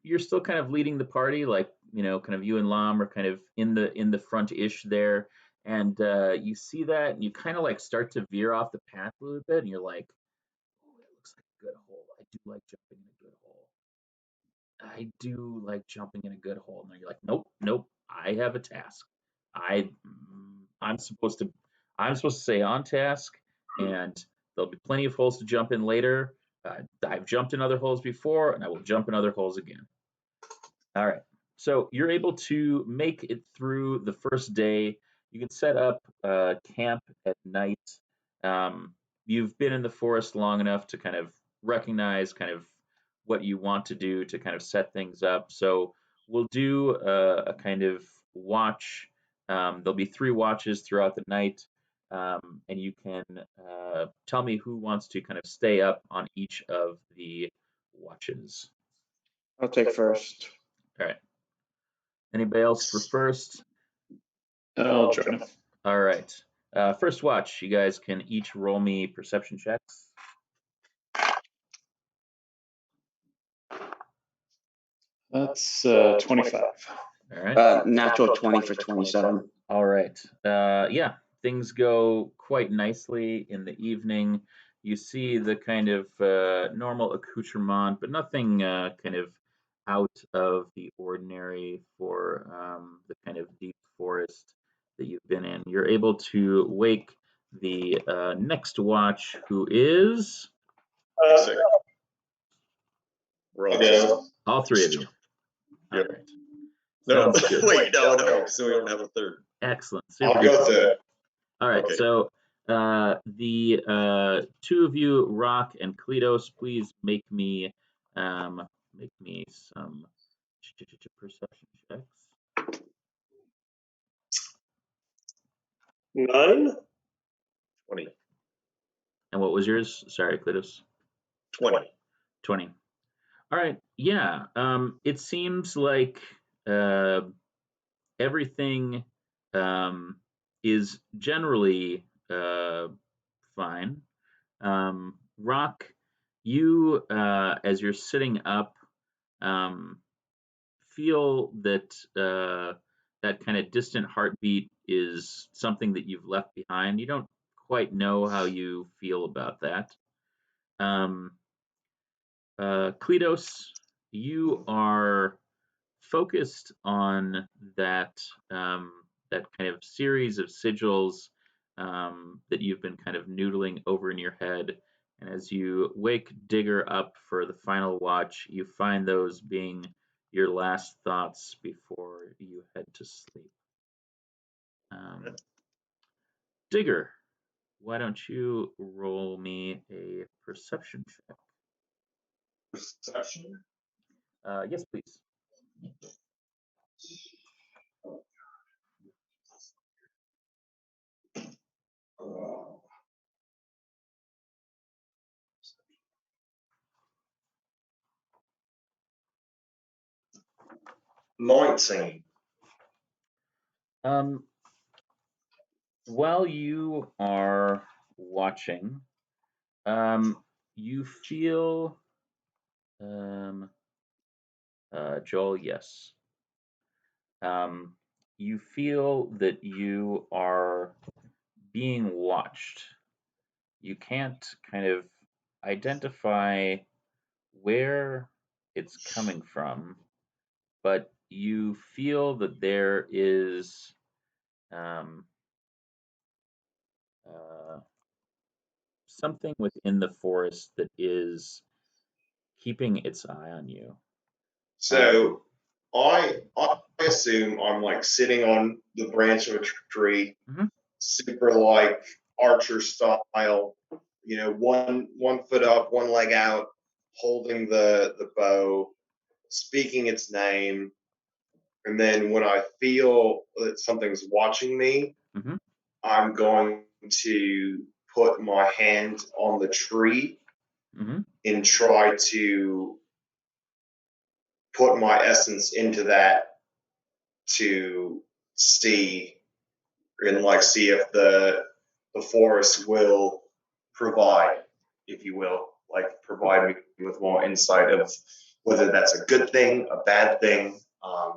you're still kind of leading the party, like kind of you and Lom are kind of in the front ish there, and you see that, and you kind of like start to veer off the path a little bit, and you're like, oh, that looks like a good hole. I do like jumping in a good hole. I do like jumping in a good hole. And then you're like, nope, I have a task. I'm supposed to stay on task, and there'll be plenty of holes to jump in later. I've jumped in other holes before, and I will jump in other holes again. All right. So you're able to make it through the first day. You can set up camp at night. You've been in the forest long enough to kind of recognize kind of what you want to do to kind of set things up. So we'll do a kind of watch. There'll be 3 watches throughout the night, and you can tell me who wants to kind of stay up on each of the watches. I'll take first. All right. Anybody else for first? I'll join him. All right. First watch, you guys can each roll me perception checks. That's 25. All right. Natural 20 for 27. All right. Yeah, things go quite nicely in the evening. You see the kind of normal accoutrement, but nothing kind of out of the ordinary for the kind of deep forest that you've been in. You're able to wake the next watch, who is Sick. We're all down. All three of you. Yep. All right. No, Sounds good. wait, no, because we don't have a third. Excellent. I'll Super go duper. third. All right. Okay. So the two of you, Rock and Kleatos, please make me some perception checks. 9. 20. And what was yours? Sorry, Kleatos. 20. 20. All right. Yeah. It seems like everything is generally fine. Rock, you, as you're sitting up, feel that that kind of distant heartbeat is something that you've left behind. You don't quite know how you feel about that. Kleatos, you are focused on that that kind of series of sigils that you've been kind of noodling over in your head. And as you wake Digger up for the final watch, you find those being your last thoughts before you head to sleep. Digger, why don't you roll me a perception check? Perception. Yes, please. $19. While you are watching, you feel, Joel, yes. You feel that you are being watched. You can't kind of identify where it's coming from, but you feel that there is something within the forest that is keeping its eye on you. So I assume I'm like sitting on the branch of a tree, super like Archer style, one foot up, one leg out, holding the bow, speaking its name, and then when I feel that something's watching me, I'm going to put my hand on the tree and try to put my essence into that to see and like see if the forest will provide, if you will, like provide me with more insight of whether that's a good thing, a bad thing,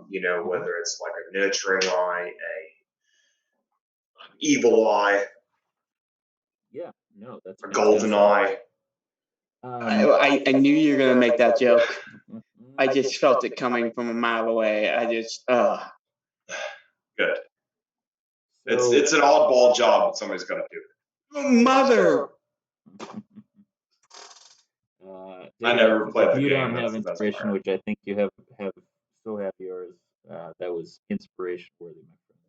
whether it's like a nurturing eye, an evil eye, Yeah, no, that's a golden eye. I knew you were gonna make that joke. I just felt it coming from a mile away. Good. It's an oddball job, but somebody's got to do it. Mother. I never played the you game. don't That's have the best inspiration, part. which I think you still have yours. That was inspiration worthy, my friend.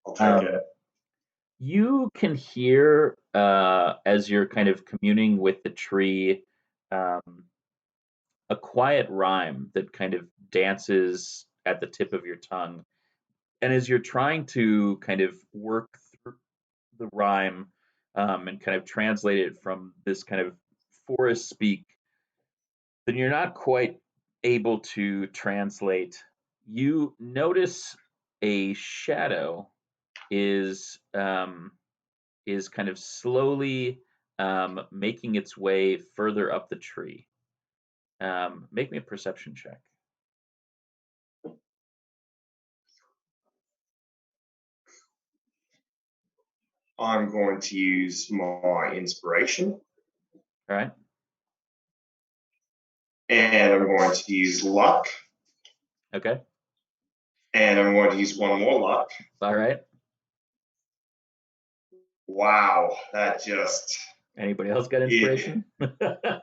I'll take it. You can hear as you're kind of communing with the tree a quiet rhyme that kind of dances at the tip of your tongue. And as you're trying to kind of work through the rhyme and kind of translate it from this kind of forest speak, then you're not quite able to translate. You notice a shadow is kind of slowly making its way further up the tree. Make me a perception check. I'm going to use my inspiration. All right. And I'm going to use luck. Okay. And I'm going to use one more luck. All right. Wow, that just Anybody else got inspiration?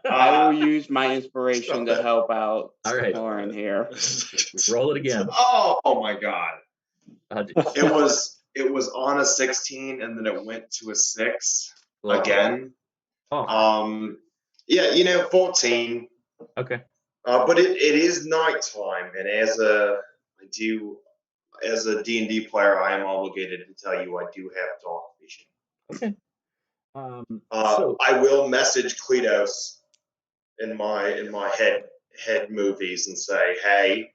I will use my inspiration to help out All right. Lauren here. Roll it again. Oh my God. It It was on a 16 and then it went to a 6 Well, again. Oh, Yeah, 14. okay. But it is nighttime, and as a D&D player, I am obligated to tell you I do have dark vision. Okay. So I will message Kleatos in my head movies and say, hey,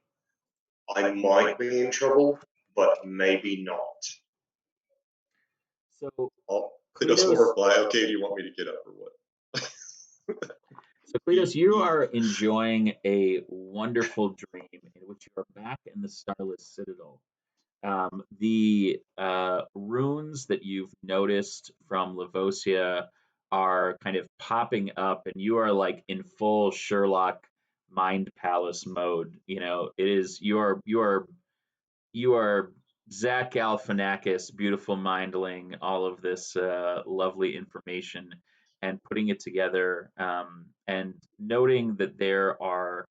I might be in trouble, but maybe not. so Kleatos will Kleatos- reply, okay, do you want me to get up or what? So, Kleatos, you are enjoying a wonderful dream in which you are back in the Starless Citadel. The runes that you've noticed from Lavosia are kind of popping up, and you are like in full Sherlock Mind Palace mode. You know, it is you are Zach Galifianakis, beautiful mindling all of this lovely information and putting it together, and noting that there are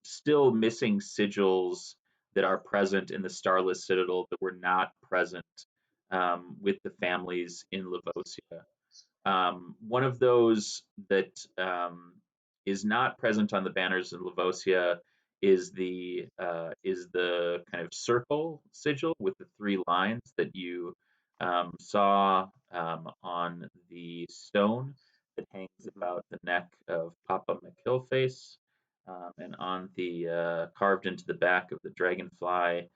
still missing sigils that are present in the Starless Citadel that were not present with the families in Lavosia. One of those that is not present on the banners in Lavosia is the kind of circle sigil with the 3 lines that you saw on the stone that hangs about the neck of Papa McKillface, and on the carved into the back of the dragonfly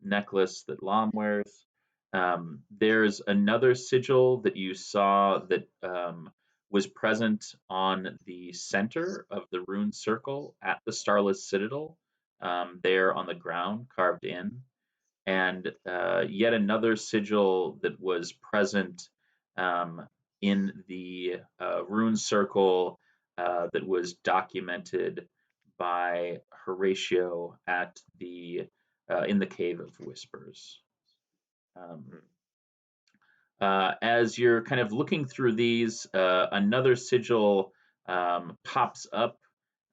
necklace that Lom wears. There's another sigil that you saw that was present on the center of the rune circle at the Starless Citadel, there on the ground, carved in, and yet another sigil that was present in the rune circle that was documented by Horatio at the in the Cave of Whispers. As you're kind of looking through these, another sigil pops up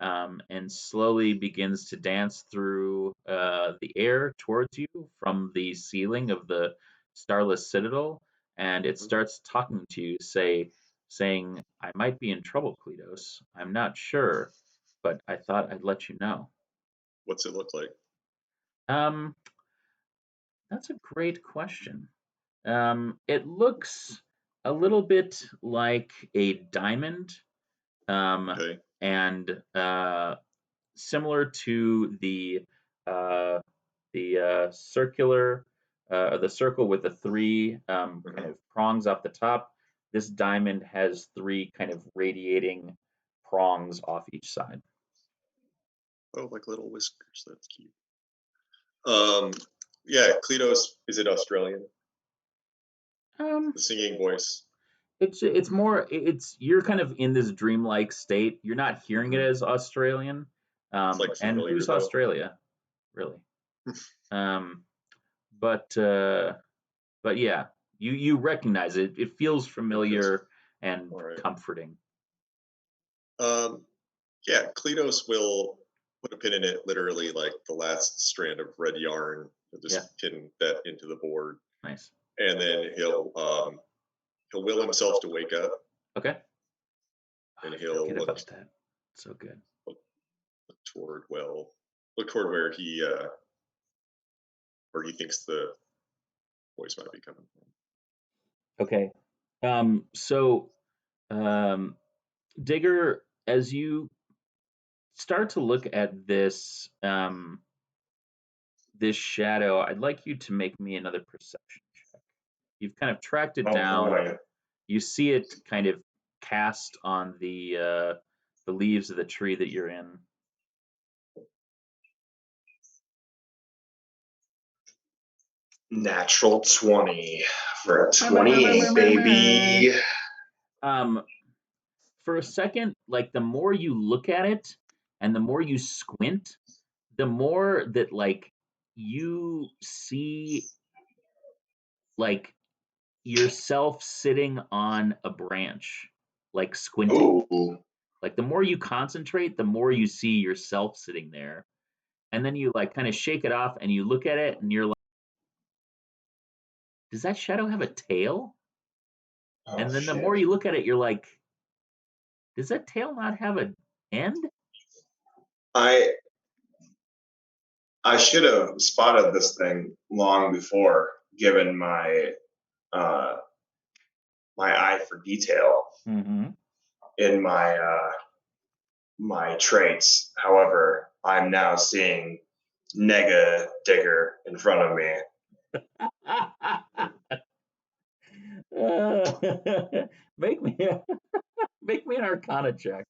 and slowly begins to dance through the air towards you from the ceiling of the Starless Citadel, and it starts talking to you, saying, "I might be in trouble, Kleatos. I'm not sure, but I thought I'd let you know." What's it look like? Um, that's a great question. It looks a little bit like a diamond, Okay. and similar to uh, the circular, the circle with the 3 kind of prongs off the top. This diamond has 3 kind of radiating prongs off each side. Oh, like little whiskers. That's cute. Yeah, Kleatos, is it Australian? The singing voice. It's more you're kind of in this dreamlike state. You're not hearing it as Australian. It's like And familiar, who's though. Australia, really? But yeah, you recognize it. It feels familiar and Alright. comforting. Yeah, Kleatos will put a pin in it, literally like the last strand of red yarn. He'll just pin that into the board. Nice. And then he'll will himself to wake up. Okay. And he'll Forget look about that. So good. Look toward where he thinks the voice might be coming from. Okay. So Digger, as you start to look at this this shadow, I'd like you to make me another perception check. You've kind of tracked it down. Boy. You see it kind of cast on the leaves of the tree that you're in. Natural 20 for a 28, baby. For a second, like the more you look at it and the more you squint, the more that like you see like yourself sitting on a branch, like squinting. Ooh. Like the more you concentrate, the more you see yourself sitting there. And then you like kind of shake it off and you look at it and you're like, does that shadow have a tail? Oh, And then the shit. more you look at it, you're like, does that tail not have an end? I should have spotted this thing long before, given my my eye for detail Mm-hmm. in my traits. However, I'm now seeing Nega Digger in front of me. Make me make me an Arcana check,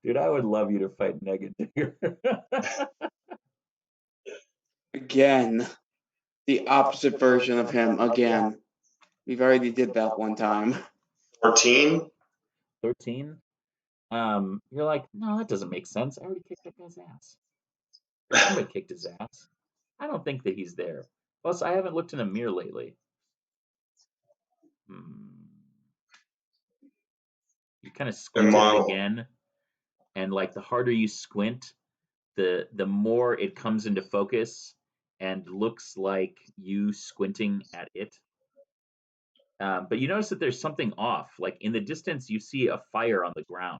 dude. I would love you to fight Negative. Again, the opposite version of him. Again, we've already did that one time. 14. 13. You're like, no, that doesn't make sense. I already kicked that guy's ass. Or somebody kicked his ass. I don't think that he's there. Plus, I haven't looked in a mirror lately. You kind of squint at it again, and like the harder you squint, the more it comes into focus and looks like you squinting at it. But you notice that there's something off. Like in the distance, you see a fire on the ground.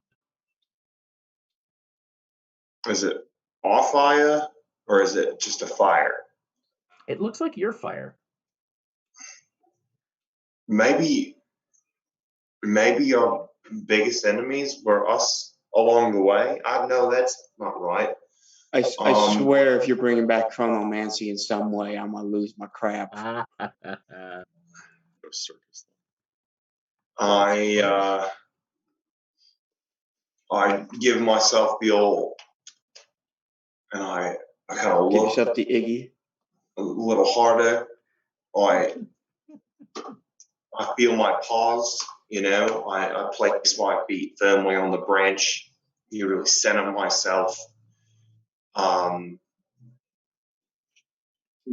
Is it off fire or is it just a fire? It looks like your fire. Maybe our biggest enemies were us along the way. I know that's not right. I swear, if you're bringing back chronomancy in some way, I'm gonna lose my crap. Circus. I give myself the old, and I kind of Give look yourself the Iggy. a little harder. I feel my paws, you know. I place my feet firmly on the branch. You really center myself.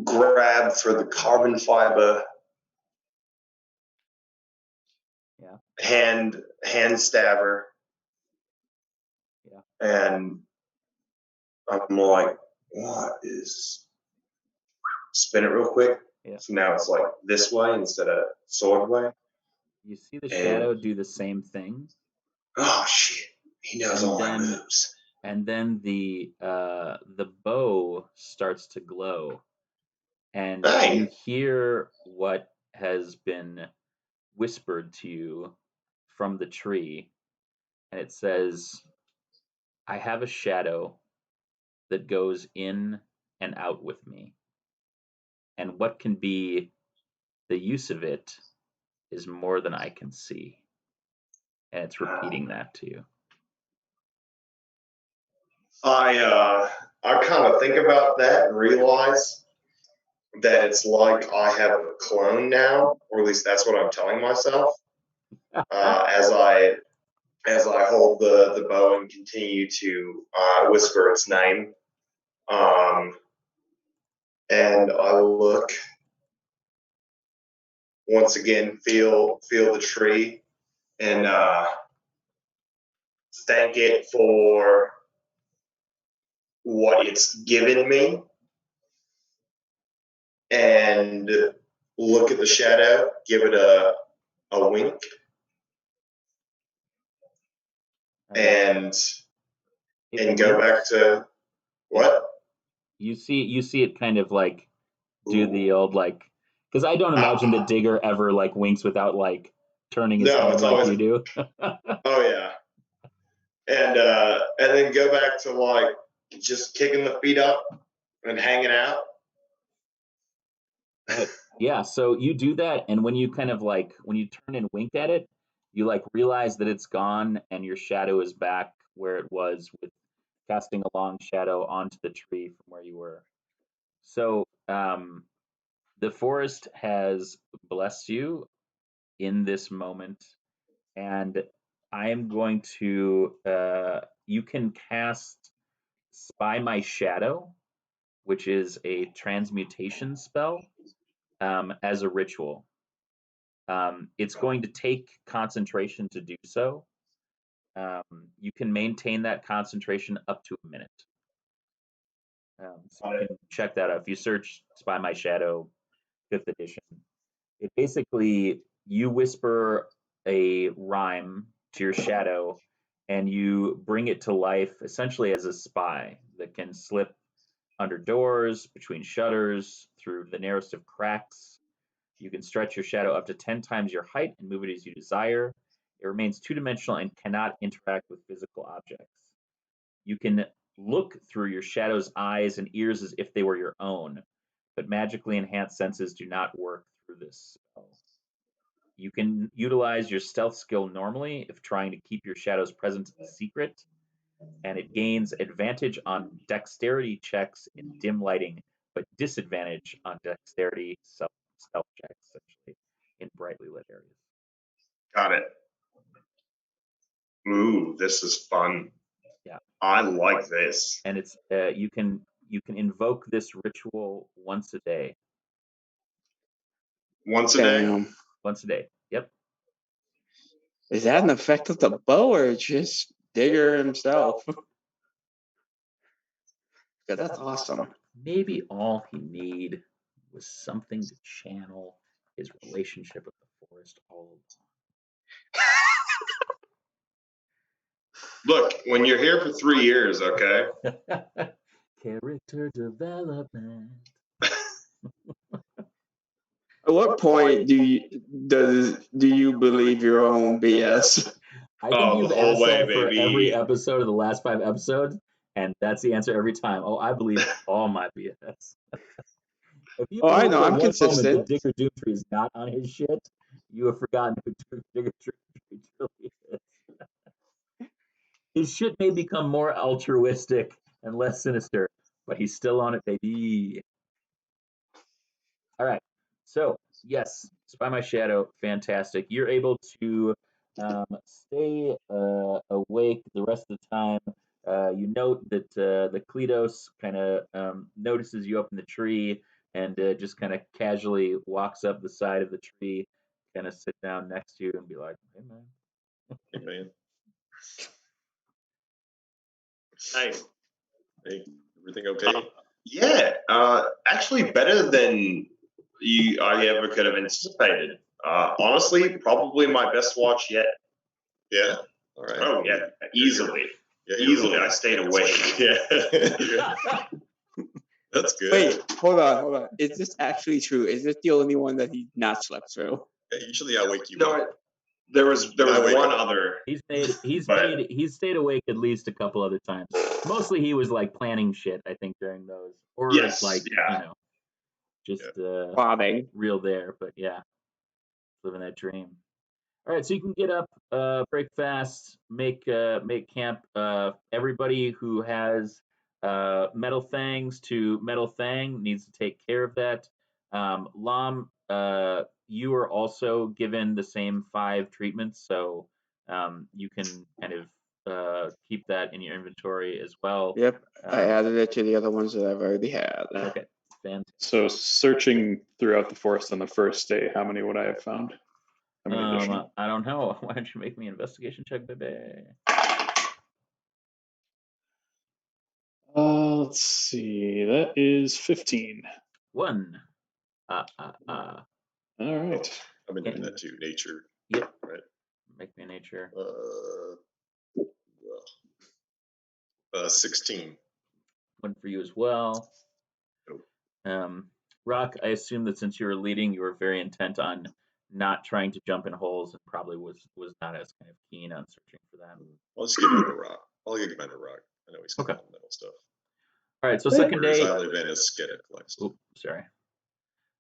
Grab for the carbon fiber. Yeah. Hand stabber. Yeah. And I'm like, what is? Spin it real quick. Yeah. So now it's like this way instead of sword way. You see the shadow do the same thing. Oh shit! He knows all my moves. And then the bow starts to glow, and you hear what has been whispered to you from the tree, and it says, "I have a shadow that goes in and out with me, and what can be the use of it is more than I can see." And it's repeating that to you. I kind of think about that and realize that it's like I have a clone now, or at least that's what I'm telling myself as I hold the bow and continue to whisper its name. And I look once again, feel the tree, and thank it for what it's given me, and look at the shadow, give it a wink, and go back to what? You see it kind of like do the old like, because I don't imagine that Digger ever like winks without like turning his head like always, you do. Oh yeah. And then go back to like just kicking the feet up and hanging out. Yeah, so you do that, and when you kind of like when you turn and wink at it, you like realize that it's gone and your shadow is back where it was, with casting a long shadow onto the tree from where you were. So the forest has blessed you in this moment, and I am going to you can cast Spy My Shadow, which is a transmutation spell. as a ritual. It's going to take concentration to do so. You can maintain that concentration up to a minute. So you can check that out. If you search Spy My Shadow 5th edition, it basically, you whisper a rhyme to your shadow and you bring it to life essentially as a spy that can slip under doors, between shutters, through the narrowest of cracks. You can stretch your shadow up to 10 times your height and move it as you desire. It remains two-dimensional and cannot interact with physical objects. You can look through your shadow's eyes and ears as if they were your own, but magically enhanced senses do not work through this spell. You can utilize your stealth skill normally if trying to keep your shadow's presence a secret, and it gains advantage on dexterity checks in dim lighting, but disadvantage on dexterity stealth checks, essentially, in brightly lit areas. Got it. Ooh, this is fun. Yeah. I like this. And it's you can invoke this ritual once a day. Once a day? Damn. Once a day. Yep. Is that an effect of the bow or just Digger himself? Yeah, that's awesome. Maybe all he need was something to channel his relationship with the forest all along. Look, when you're here for 3 years, okay? Character development. At what point do you believe your own BS? I think Oh, you've the whole asked way, that for baby. every episode of the last 5 episodes, and that's the answer every time. Oh, I believe all my BS. If you Oh, I believe know, for I'm one consistent. moment that Digger Doomtree is not on his shit, you have forgotten who Digger Doomtree truly is. His shit may become more altruistic and less sinister, but he's still on it, baby. All right. So, yes, Spy My Shadow, fantastic. You're able to stay awake the rest of the time. You note that the Kleatos kind of notices you up in the tree and just kind of casually walks up the side of the tree, kind of sit down next to you and be like, "Hey, man." Hey, man. Hey, Everything okay? yeah, actually better than I ever could have anticipated. Honestly, probably my best watch yet. Yeah. All right. Oh yeah, easily. Yeah, you're Easily, I stayed awake. Yeah. That's good. Wait, hold on. Is this actually true? Is this the only one that he's not slept through? Yeah, usually I wake you No, up. there was I wake one up. other. He's stayed awake at least a couple other times. Mostly he was like planning shit, I think, during those, or Yes, like yeah. just Plotting. real there. But yeah, living that dream. All right, so you can get up, break fast, make camp. Everybody who has metal things to metal thing needs to take care of that. Lom, you are also given the same 5 treatments, so you can kind of keep that in your inventory as well. Yep, I added it to the other ones that I've already had. Okay, fantastic. So searching throughout the forest on the first day, how many would I have found? How many additional? I don't know. Why don't you make me an investigation check, baby? Let's see. That is 15. 1. All right. I've been doing that too. Nature. Yep. Right. Make me a nature. 16. 1 for you as well. Nope. Rock, I assume that since you were leading, you were very intent on not trying to jump in holes and probably was not as kind of keen on searching for them. I'll just get behind a rock. I'll get behind a rock. I know he's got Okay. metal stuff. All right, so second Whereas day. I live in is Skidda collects. Oops, sorry.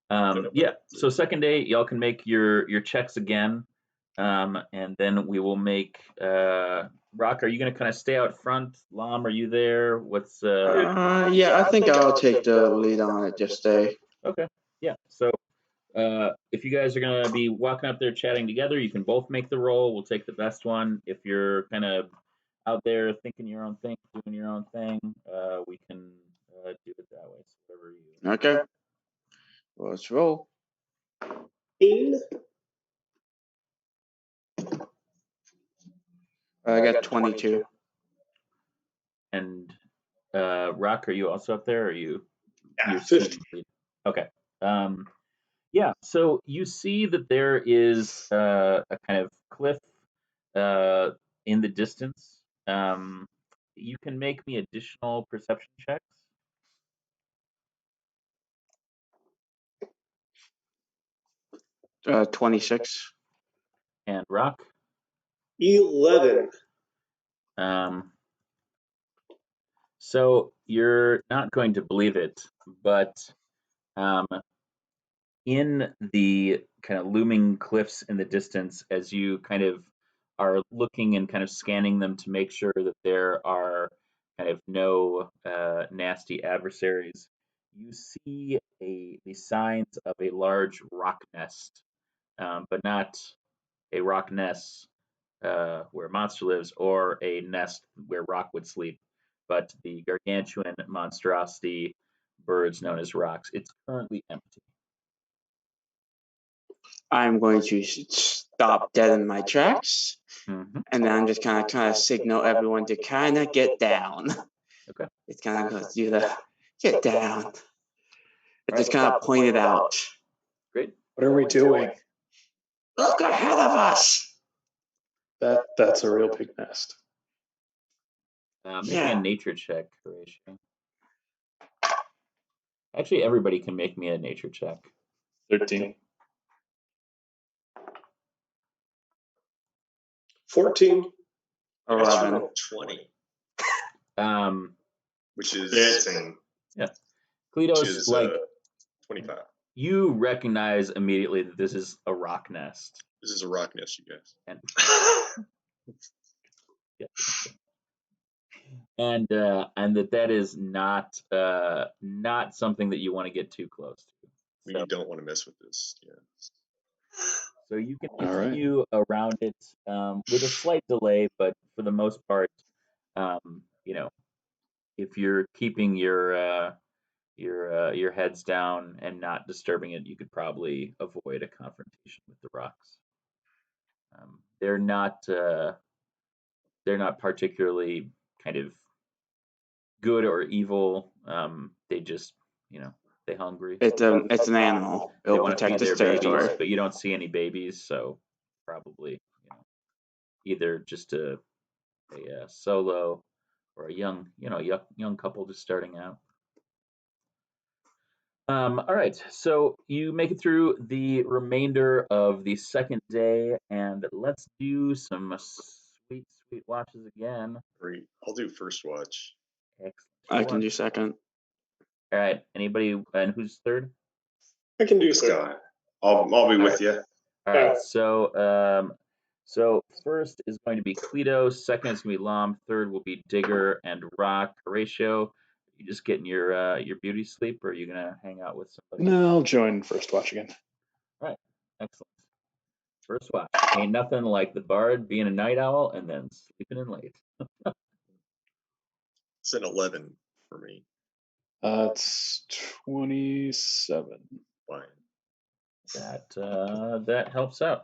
No, Yeah, so second day, y'all can make your checks again, and then we will make. Rock, are you going to kind of stay out front? Lom, are you there? What's Yeah, I think I'll take the lead on it. Just stay. Okay. Yeah. So if you guys are going to be walking up there chatting together, you can both make the roll. We'll take the best one. If you're kind of out there thinking your own thing, doing your own thing, we can do it that way. So whatever you. Okay. Well, let's roll. I got 22. And Rock, are you also up there? Or are you? Yeah, you're 50. seeing the- Okay. Yeah. So you see that there is a kind of cliff in the distance. You can make me additional perception checks. 26. And Rock. 11. So you're not going to believe it, but in the kind of looming cliffs in the distance, as you kind of are looking and kind of scanning them to make sure that there are kind of no nasty adversaries, you see the signs of a large rock nest, but not a rock nest where a monster lives or a nest where rock would sleep, but the gargantuan monstrosity birds known as rocks. It's currently empty. I'm going to stop dead in my tracks, Mm-hmm. and then I'm just kind of signal everyone to kind of get down. Okay. It's kind of going to do the get down. It just kind of point it out. Great. What are we doing? Look ahead of us. That's a real big nest. Make me Yeah. a nature check, Horatio. Actually, everybody can make me a nature check. 13. 14. 11. 20, which is Dancing. Yeah. which Kleatos, is like 25. you recognize immediately that this is a rock nest. This is a rock nest, you guys. And yeah. And that is not something that you want to get too close to. We So, don't want to mess with this. Yeah. so you can All right. continue around it with a slight delay, but for the most part, if you're keeping your heads down and not disturbing it, you could probably avoid a confrontation with the rocks. They're not particularly kind of good or evil. They just, they hungry. It's an animal. They It'll want to feed protect their its babies, territory. but you don't see any babies, so probably, either just a solo or a young couple just starting out. All right, so you make it through the remainder of the second day, and let's do some sweet watches again. Great. I'll do first watch. Excellent. I can do second. All right, anybody, and who's third? I can do Scott. I'll be with you. All right, so first is going to be Kleatos, second is going to be Lom, third will be Digger and Rock. Horatio, you just getting your beauty sleep, or are you gonna hang out with somebody? No, I'll join first watch again. All right, excellent. First watch. Ain't nothing like the bard being a night owl and then sleeping in late. It's an 11 for me. It's 27. Fine. That helps out.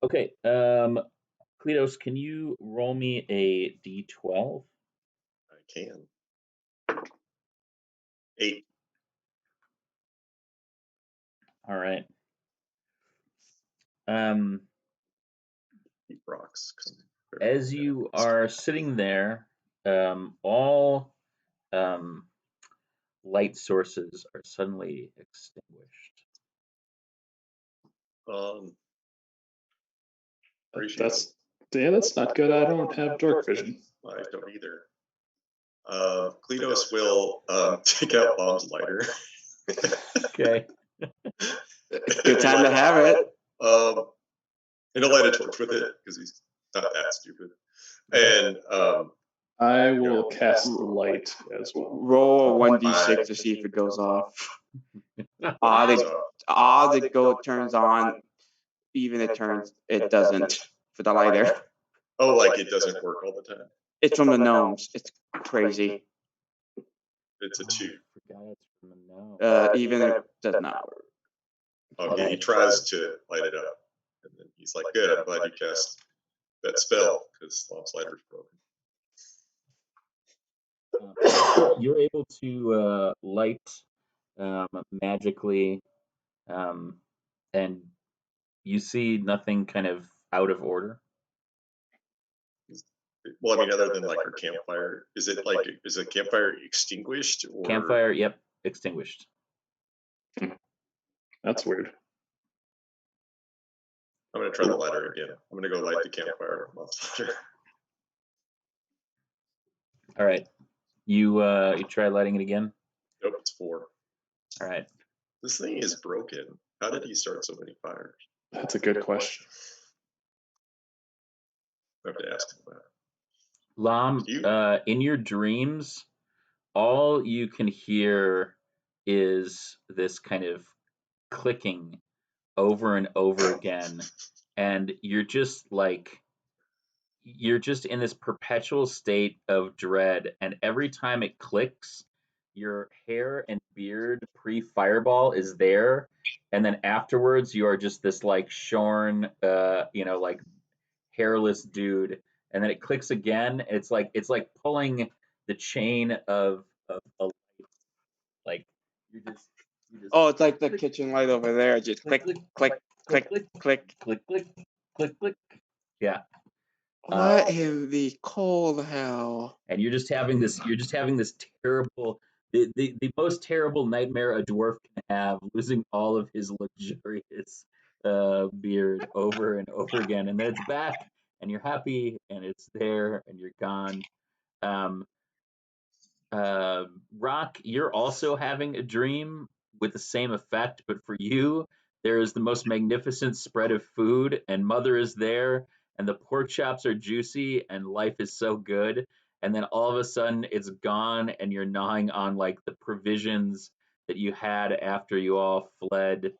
Okay, Kleatos, can you roll me a d12? I can. 8. All right. Rocks. As you are sitting there, all light sources are suddenly extinguished. That's not good. I don't have dark vision. I don't either. Kleatos will take out Bomb's lighter. Okay. Good time to have it. And he'll light a torch with it because he's not that stupid. And I will cast the light as well. Roll a 1d6 to see if it goes off. Odd it turns on, even it doesn't for the lighter. Oh, like it doesn't work all the time. It's from the gnomes. It's crazy. It's a 2. I forgot it's from the gnome. Even it does not work. Okay, he tries to light it up, and then he's like, "Good, I'm glad you cast that spell because Lom's lighter's broken." You're able to light magically, and you see nothing kind of out of order. Well, I mean, other than like our campfire, is a campfire extinguished or Campfire, yep, extinguished. That's weird. I'm gonna try the lighter again. I'm gonna go light the campfire with Lom's lighter. All right, you try lighting it again. Nope, it's 4. All right. This thing is broken. How did he start so many fires? That's a good question. I have to ask him that. Lom, in your dreams, all you can hear is this kind of clicking over and over again, and you're just in this perpetual state of dread, and every time it clicks, your hair and beard pre-fireball is there, and then afterwards you are just this like shorn, like hairless dude, and then it clicks again. It's like pulling the chain of a light. Like you just Oh, it's like the kitchen light over there. Just click, click, click, click, click. click, click, click, click. Yeah. What in the cold hell? And you're just having this terrible, the most terrible nightmare a dwarf can have, losing all of his luxurious beard over and over again, and then it's back, and you're happy, and it's there, and you're gone. Um, Rock, you're also having a dream with the same effect, but for you, there is the most magnificent spread of food, and Mother is there, and the pork chops are juicy, and life is so good. And then all of a sudden, it's gone, and you're gnawing on like the provisions that you had after you all fled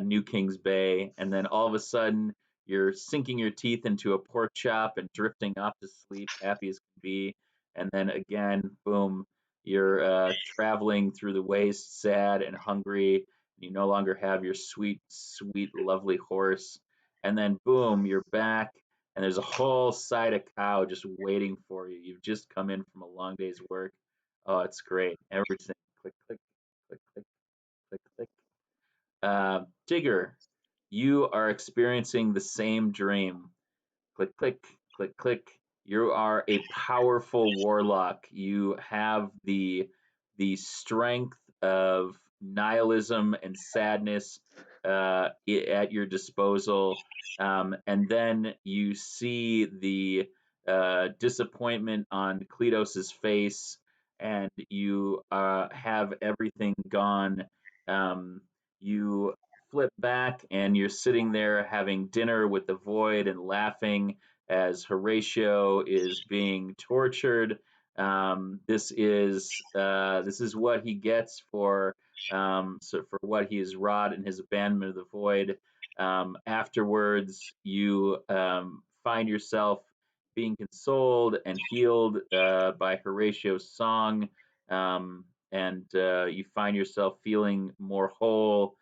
New King's Bay. And then all of a sudden, you're sinking your teeth into a pork chop and drifting off to sleep, happy as can be. And then again, boom, you're traveling through the waste, sad and hungry. And you no longer have your sweet, sweet, lovely horse. And then boom, you're back, and there's a whole side of cow just waiting for you. You've just come in from a long day's work. Oh, it's great. Everything click, click, click, click, click, click. Digger, you are experiencing the same dream. Click, click, click, click. You are a powerful warlock. You have the strength of nihilism and sadness at your disposal, and then you see the disappointment on Kleatos's face, and you have everything gone. You flip back, and you're sitting there having dinner with the Void and laughing as Horatio is being tortured. This is what he gets for for what he has wrought in his abandonment of the Void. Afterwards, you find yourself being consoled and healed by Horatio's song, and you find yourself feeling more whole,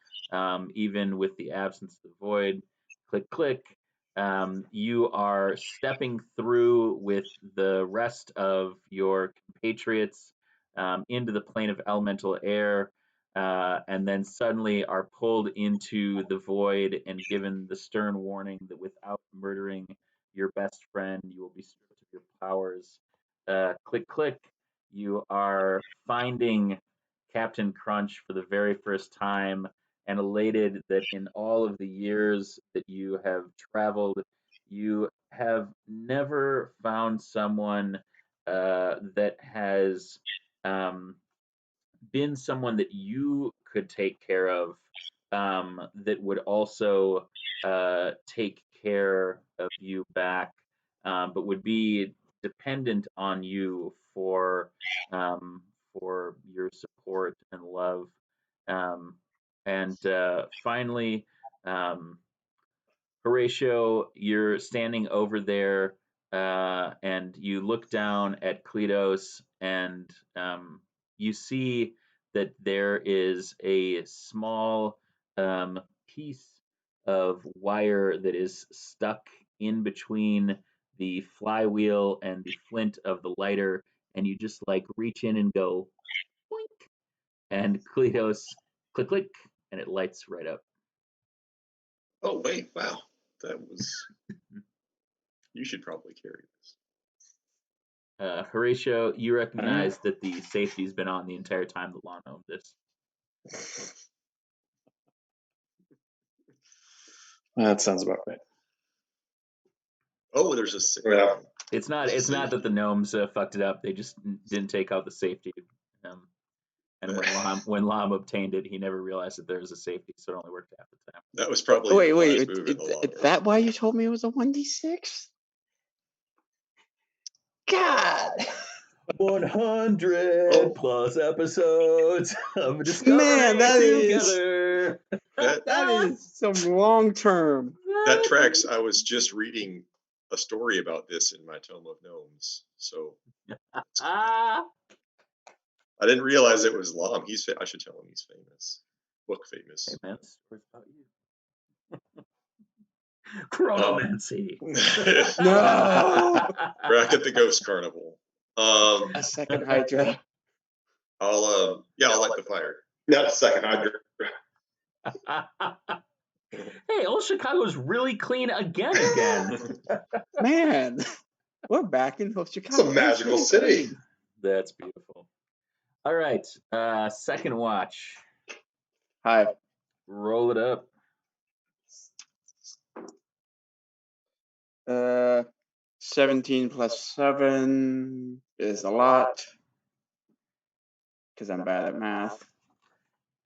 even with the absence of the Void. Click, click. You are stepping through with the rest of your compatriots into the plane of elemental air, and then suddenly are pulled into the void and given the stern warning that without murdering your best friend, you will be stripped of your powers. Click, click. You are finding Captain Crunch for the very first time, and elated that in all of the years that you have traveled, you have never found someone that has been someone that you could take care of, that would also take care of you back, but would be dependent on you for your support and love. Um, and finally, um, Horatio, you're standing over there, and you look down at Kleatos, and you see that there is a small piece of wire that is stuck in between the flywheel and the flint of the lighter, and you just like reach in and go boink, and Kleatos click click, and it lights right up. Oh wait, wow, that was. You should probably carry this. Horatio, you recognize that the safety's been on the entire time that Lom owned this. That sounds about right. Oh, there's a. Yeah. It's not that the gnomes fucked it up. They just didn't take out the safety. And when Lom obtained it, he never realized that there was a safety, so it only worked half the time. That was probably Wait, the wait. last move in the long Is run. that why you told me it was a 1d6? God. 100 plus episodes of discovering Man, that is- together. That is some long term. That tracks. I was just reading a story about this in my Tome of Gnomes, so Ah, I didn't realize it was Lom. I should tell him he's famous, book famous. hey man, this story's about you. Chronomancy. No. Back at the Ghost Carnival. A second Hydra. I'll light the fire. Not a second. Hey, old Chicago's really clean again. Man, we're back in Chicago. It's a magical city. That's beautiful. All right, second watch. Hi. Roll it up. 17 plus 7 is a lot. Because I'm bad at math.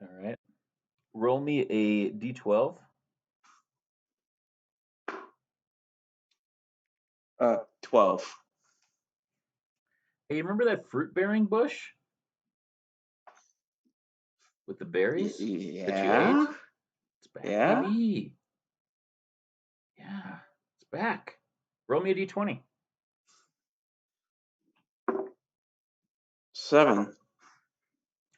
All right. Roll me a d12. 12. Hey, you remember that fruit-bearing bush with the berries that you Yeah. ate? It's back, Yeah? baby. Yeah, it's back. Roll me a d20. 7.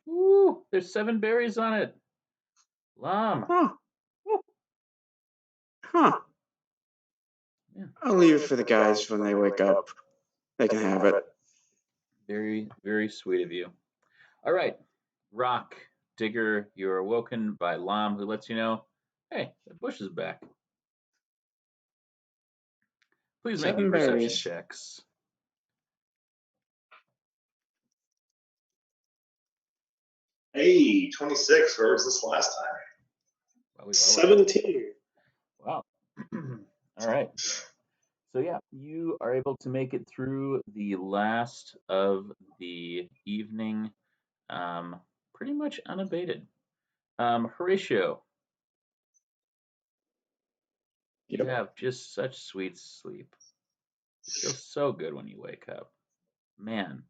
Ooh, there's 7 berries on it. Lom. Huh. Yeah. I'll leave it for the guys when they wake up. They can have it. Very, very sweet of you. All right. Rock, Digger, you're awoken by Lom, who lets you know, hey, the bush is back. Please make me 7 perception berries. checks. Hey, 26. Where was this last time? Wowie, wowie. 17. Wow. All right. So yeah, you are able to make it through the last of the evening, pretty much unabated. Horatio, you have just such sweet sleep. It feels so good when you wake up. Man,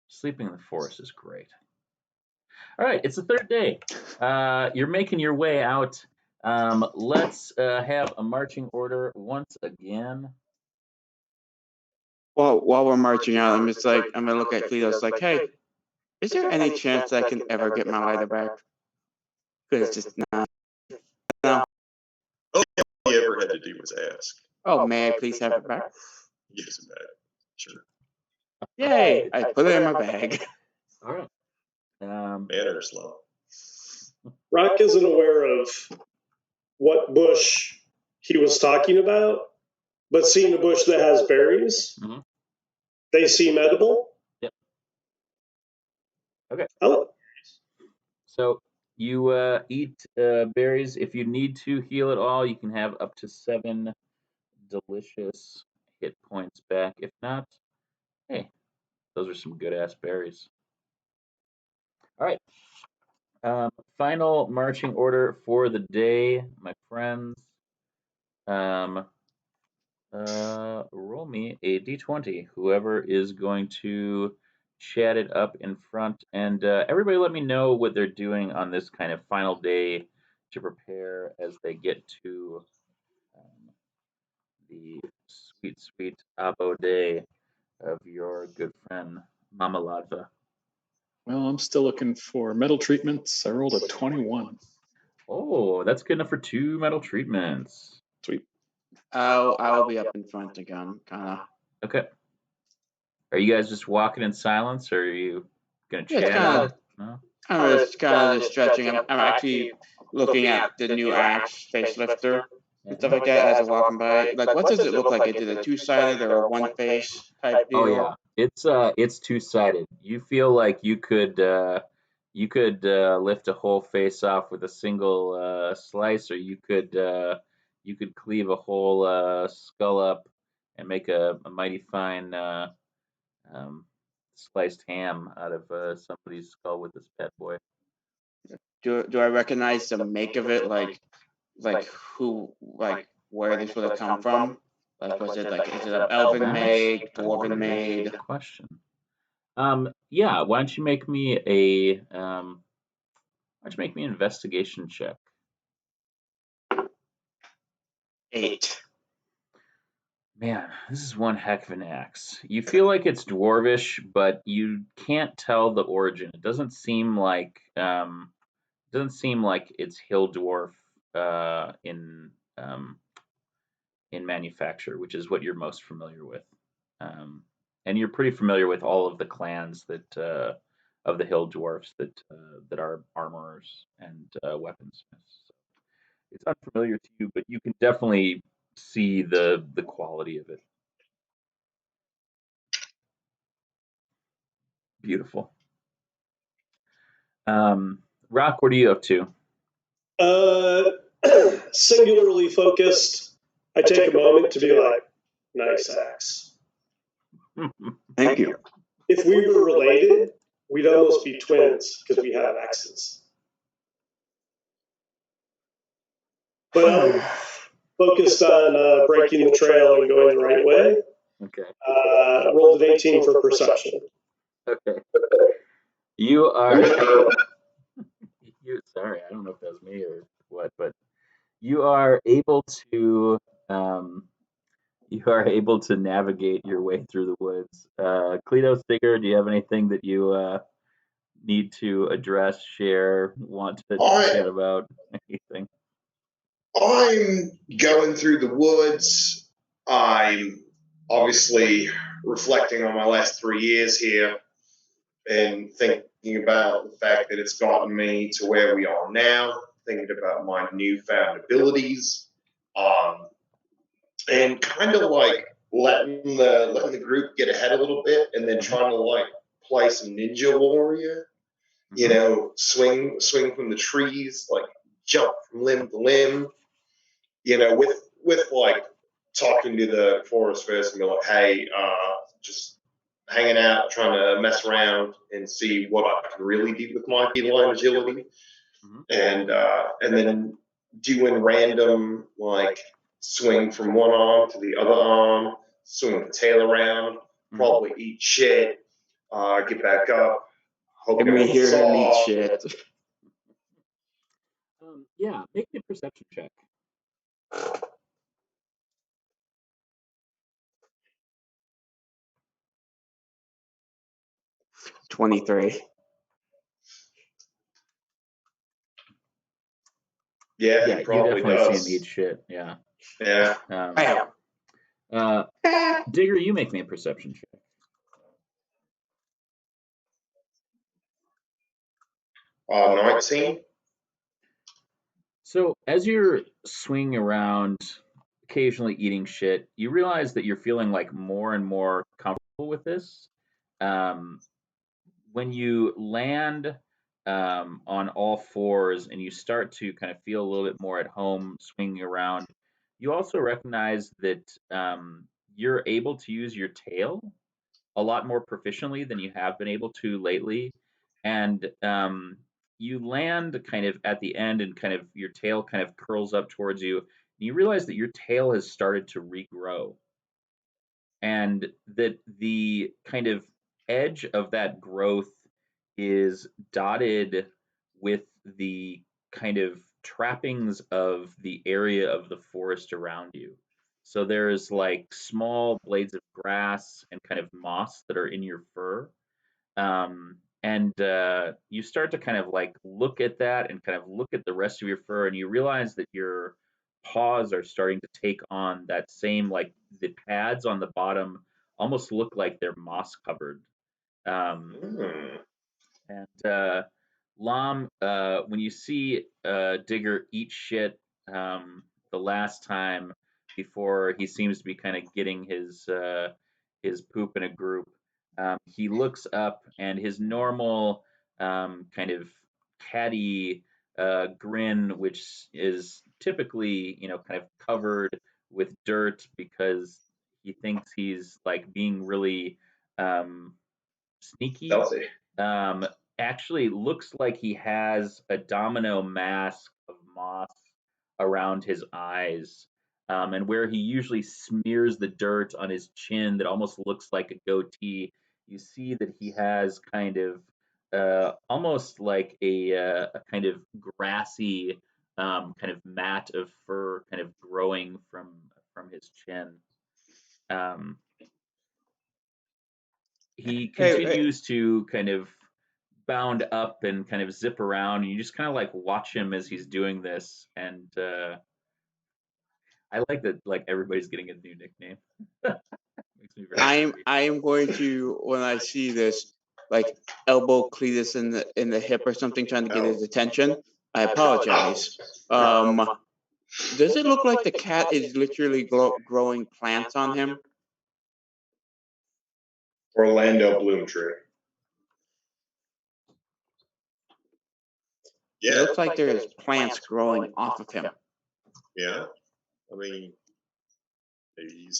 sleeping in the forest is great. All right, it's the third day. You're making your way out. Let's have a marching order once again. Well, while we're marching out, I'm gonna look at Kleatos like, hey, is there any chance I can ever get my lighter back? Because it's just not. No. All you ever had to do was ask. Oh, may I please have it back? Yes, man. Sure. Yay! I put it in my bag. All right. Manners, Lom. Rock isn't aware of what bush he was talking about, but seeing a bush that has berries, Mhm. they seem edible. Yep. Okay. Oh, So you eat berries. If you need to heal at all, you can have up to 7 delicious hit points back. If not, hey, those are some good ass berries. All right. Final marching order for the day, my friends. Roll me a d20. Whoever is going to chat it up in front, and everybody, let me know what they're doing on this kind of final day to prepare as they get to the sweet, sweet Abo day of your good friend Mama Ladva. Well, I'm still looking for metal treatments. I rolled a 21. Oh, that's good enough for 2 metal treatments. Sweet. I'll be up in front again, kind of. Okay. Are you guys just walking in silence, or are you gonna Yeah, it's chat out? No. I'm just kind of just stretching. I'm actually looking at the new axe facelifter and stuff like that as I'm walking by. Like, what does it look like? Is it a two-sided or a one-face type Oh deal? yeah, it's two-sided. You feel like you could lift a whole face off with a single slice, or you could cleave a whole skull up and make a mighty fine um, sliced ham out of somebody's skull with this bad boy. Do I recognize the make of it? Like who, like where this would have come from? Like, was it like, is it an elven made, dwarven made? Good question. Yeah. Why don't you make me an investigation check? 8. Man, this is one heck of an axe. You feel like it's dwarvish, but you can't tell the origin. It doesn't seem like it's hill dwarf uh, in um, in manufacture, which is what you're most familiar with. Um, and you're pretty familiar with all of the clans that of the hill dwarfs that are armorers and weaponsmiths. So it's unfamiliar to you, but you can definitely see the quality of it. Beautiful. Rock, what are you up to? Singularly focused. I take a moment to be like, nice axe. Thank you. If we were related, we'd almost be twins because we have axes. But I'm focused on breaking the trail and going the right way. Okay. Rolled an 18 for perception. Okay. You are. Sorry, I don't know if that was me or what, but you are able to. You are able to navigate your way through the woods. Kleatos, Digger, do you have anything that you need to address, share, want to chat about, anything? I'm going through the woods. I'm obviously reflecting on my last 3 years here and thinking about the fact that it's gotten me to where we are now, thinking about my newfound abilities, and kind of like letting the group get ahead a little bit, and then trying to like play some ninja warrior, you know, swing from the trees, like jump from limb to limb, you know, with like talking to the forest first and be like, hey, just hanging out, trying to mess around and see what I can really do with my feline agility, and then doing random like swing from one arm to the other arm, swing the tail around, probably eat shit, get back up, hope And no we one hear him eat saw. shit. Yeah, make me a perception check. 23. Yeah, Yeah, he you probably definitely does. see him eat shit. Yeah. Yeah. Digger, you make me a perception check. 19. So as you're swinging around, occasionally eating shit, you realize that you're feeling like more and more comfortable with this. Um, when you land on all fours and you start to kind of feel a little bit more at home swinging around, you also recognize that you're able to use your tail a lot more proficiently than you have been able to lately. And you land kind of at the end, and kind of your tail kind of curls up towards you. And you realize that your tail has started to regrow, and that the kind of edge of that growth is dotted with the kind of trappings of the area of the forest around you. So there's like small blades of grass and kind of moss that are in your fur. and you start to kind of like look at that and kind of look at the rest of your fur, and you realize that your paws are starting to take on that same, like the pads on the bottom almost look like they're moss covered. Um, Hmm. and Lom, when you see Digger eat shit the last time before he seems to be kind of getting his poop in a group, he looks up and his normal kind of catty grin, which is typically kind of covered with dirt because he thinks he's like being really um, sneaky, Stealthy. um, actually looks like he has a domino mask of moss around his eyes. And where he usually smears the dirt on his chin that almost looks like a goatee, you see that he has kind of almost like a kind of grassy kind of mat of fur kind of growing from his chin. Um, he Hey, continues to kind of bound up and kind of zip around, and you just kind of like watch him as he's doing this. And I like that like everybody's getting a new nickname. Makes me very happy. I am going to, when I see this, like elbow Kleatos in the hip or something, trying to get his attention. I apologize. Does it look like the cat is literally growing plants on him? Orlando Bloomtree. It Yeah, looks like there is plants growing off of him. yeah. I mean, maybe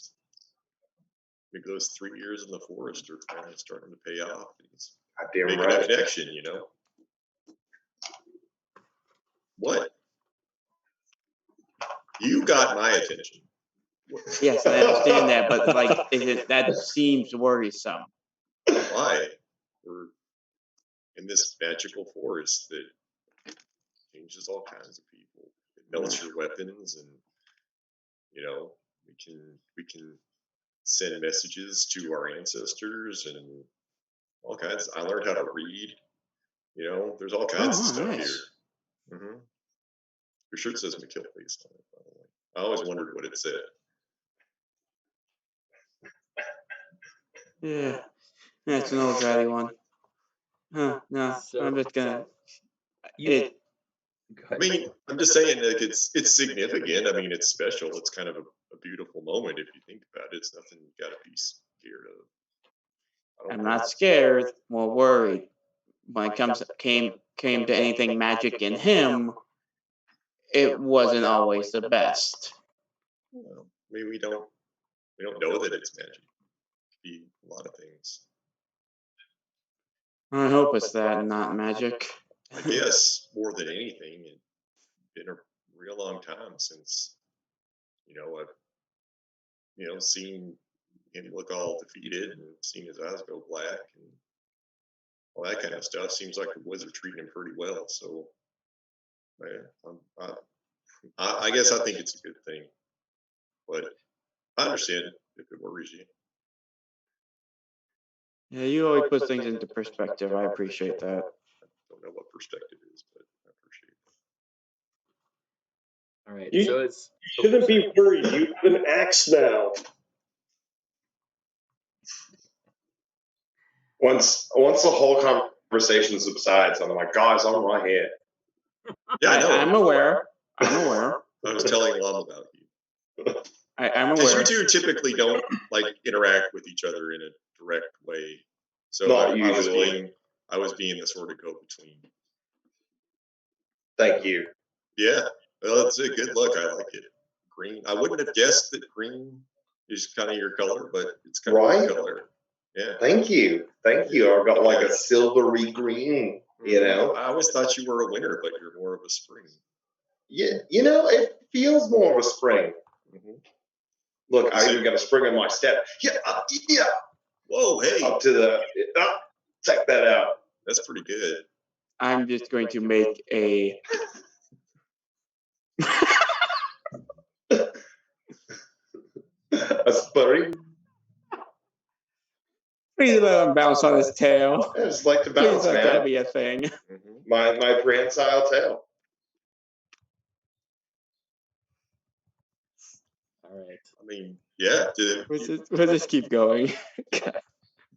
those 3 years in the forest are finally starting to pay off. He's Goddamn making a right. connection, What? You got my attention. Yes, I understand that, but like, that seems worrisome. Why? We're in this magical forest that changes all kinds of people. It melts your weapons, and we can send messages to our ancestors and all kinds. I learned how to read. There's all kinds of stuff nice. here. Hmm. Your shirt says McKill Face on it, by the way. I always wondered what it said. Yeah, that's an old ratty one. Huh? No, So I'm just gonna. you, go I ahead. mean, I'm just saying, like, it's significant. I mean, it's special. It's kind of a beautiful moment if you think about it. It's nothing you got to be scared of. I'm not scared. Well, worried. When it came to anything magic in him, it wasn't always the best. Well, I mean, we don't know that it's magic. It could be a lot of things. I hope it's that and not magic. I guess more than anything, it's been a real long time since I've seen him look all defeated and seen his eyes go black and all that kind of stuff. Seems like the wizard treating him pretty well. So, man, I guess I think it's a good thing, but I understand if it worries you. Yeah, you always put things into perspective. I appreciate that. I don't know what perspective is, but I appreciate it. All right. You So it's shouldn't be worried. You have an axe now. Once the whole conversation subsides, I'm like, God, it's on my head. Yeah, I know. I'm aware. I'm aware. I was telling Lom about you. I'm Because aware. you two typically don't interact with each other in a direct way. So Not I was being the sort of go between. Thank you. Yeah. Well, it's a good look. I like it. Green. I wouldn't have guessed that green is kind of your color, but it's kind of your color. Yeah. Thank you. I've got like a silvery green, I always thought you were a winter, but you're more of a spring. Yeah, it feels more of a spring. Mm-hmm. Look, I even got a spring in my step. Yeah. Whoa, hey. Up to the. Check that out. That's pretty good. I'm just going to make a. A spring. Please let him bounce on his tail. I just like to Please bounce, let man. that be a thing. My prehensile tail. All right. I mean, yeah. Did We'll just keep going.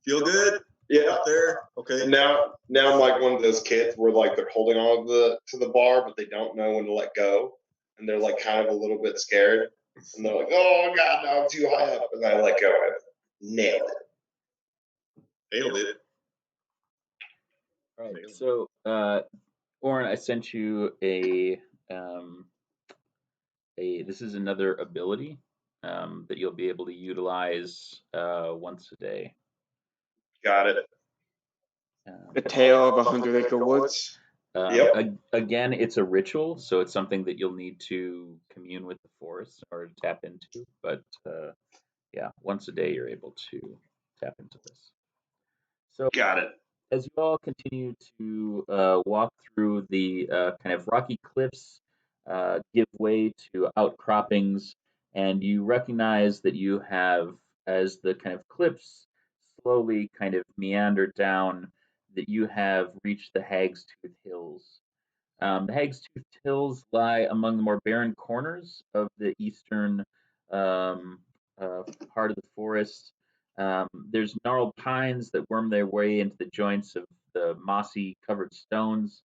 feel good? Yeah. Up there? Okay. Now I'm like one of those kids where like they're holding on to the bar, but they don't know when to let go, and they're like kind of a little bit scared, and they're like, "Oh God, no, I'm too high up," and I let go. I nailed it. Nailed it. All right. So, Oren, I sent you a this is another ability that you'll be able to utilize once a day. Got it. The tale of 100 Acre Woods. Yep. Again, it's a ritual, so it's something that you'll need to commune with the forest or tap into. But yeah, once a day you're able to tap into this. So Got it. as you all continue to walk through the kind of rocky cliffs, give way to outcroppings, and you recognize that you have, as the kind of cliffs slowly kind of meander down, that you have reached the Hag's Tooth Hills. The Hag's Tooth Hills lie among the more barren corners of the eastern um, part of the forest. There's gnarled pines that worm their way into the joints of the mossy covered stones.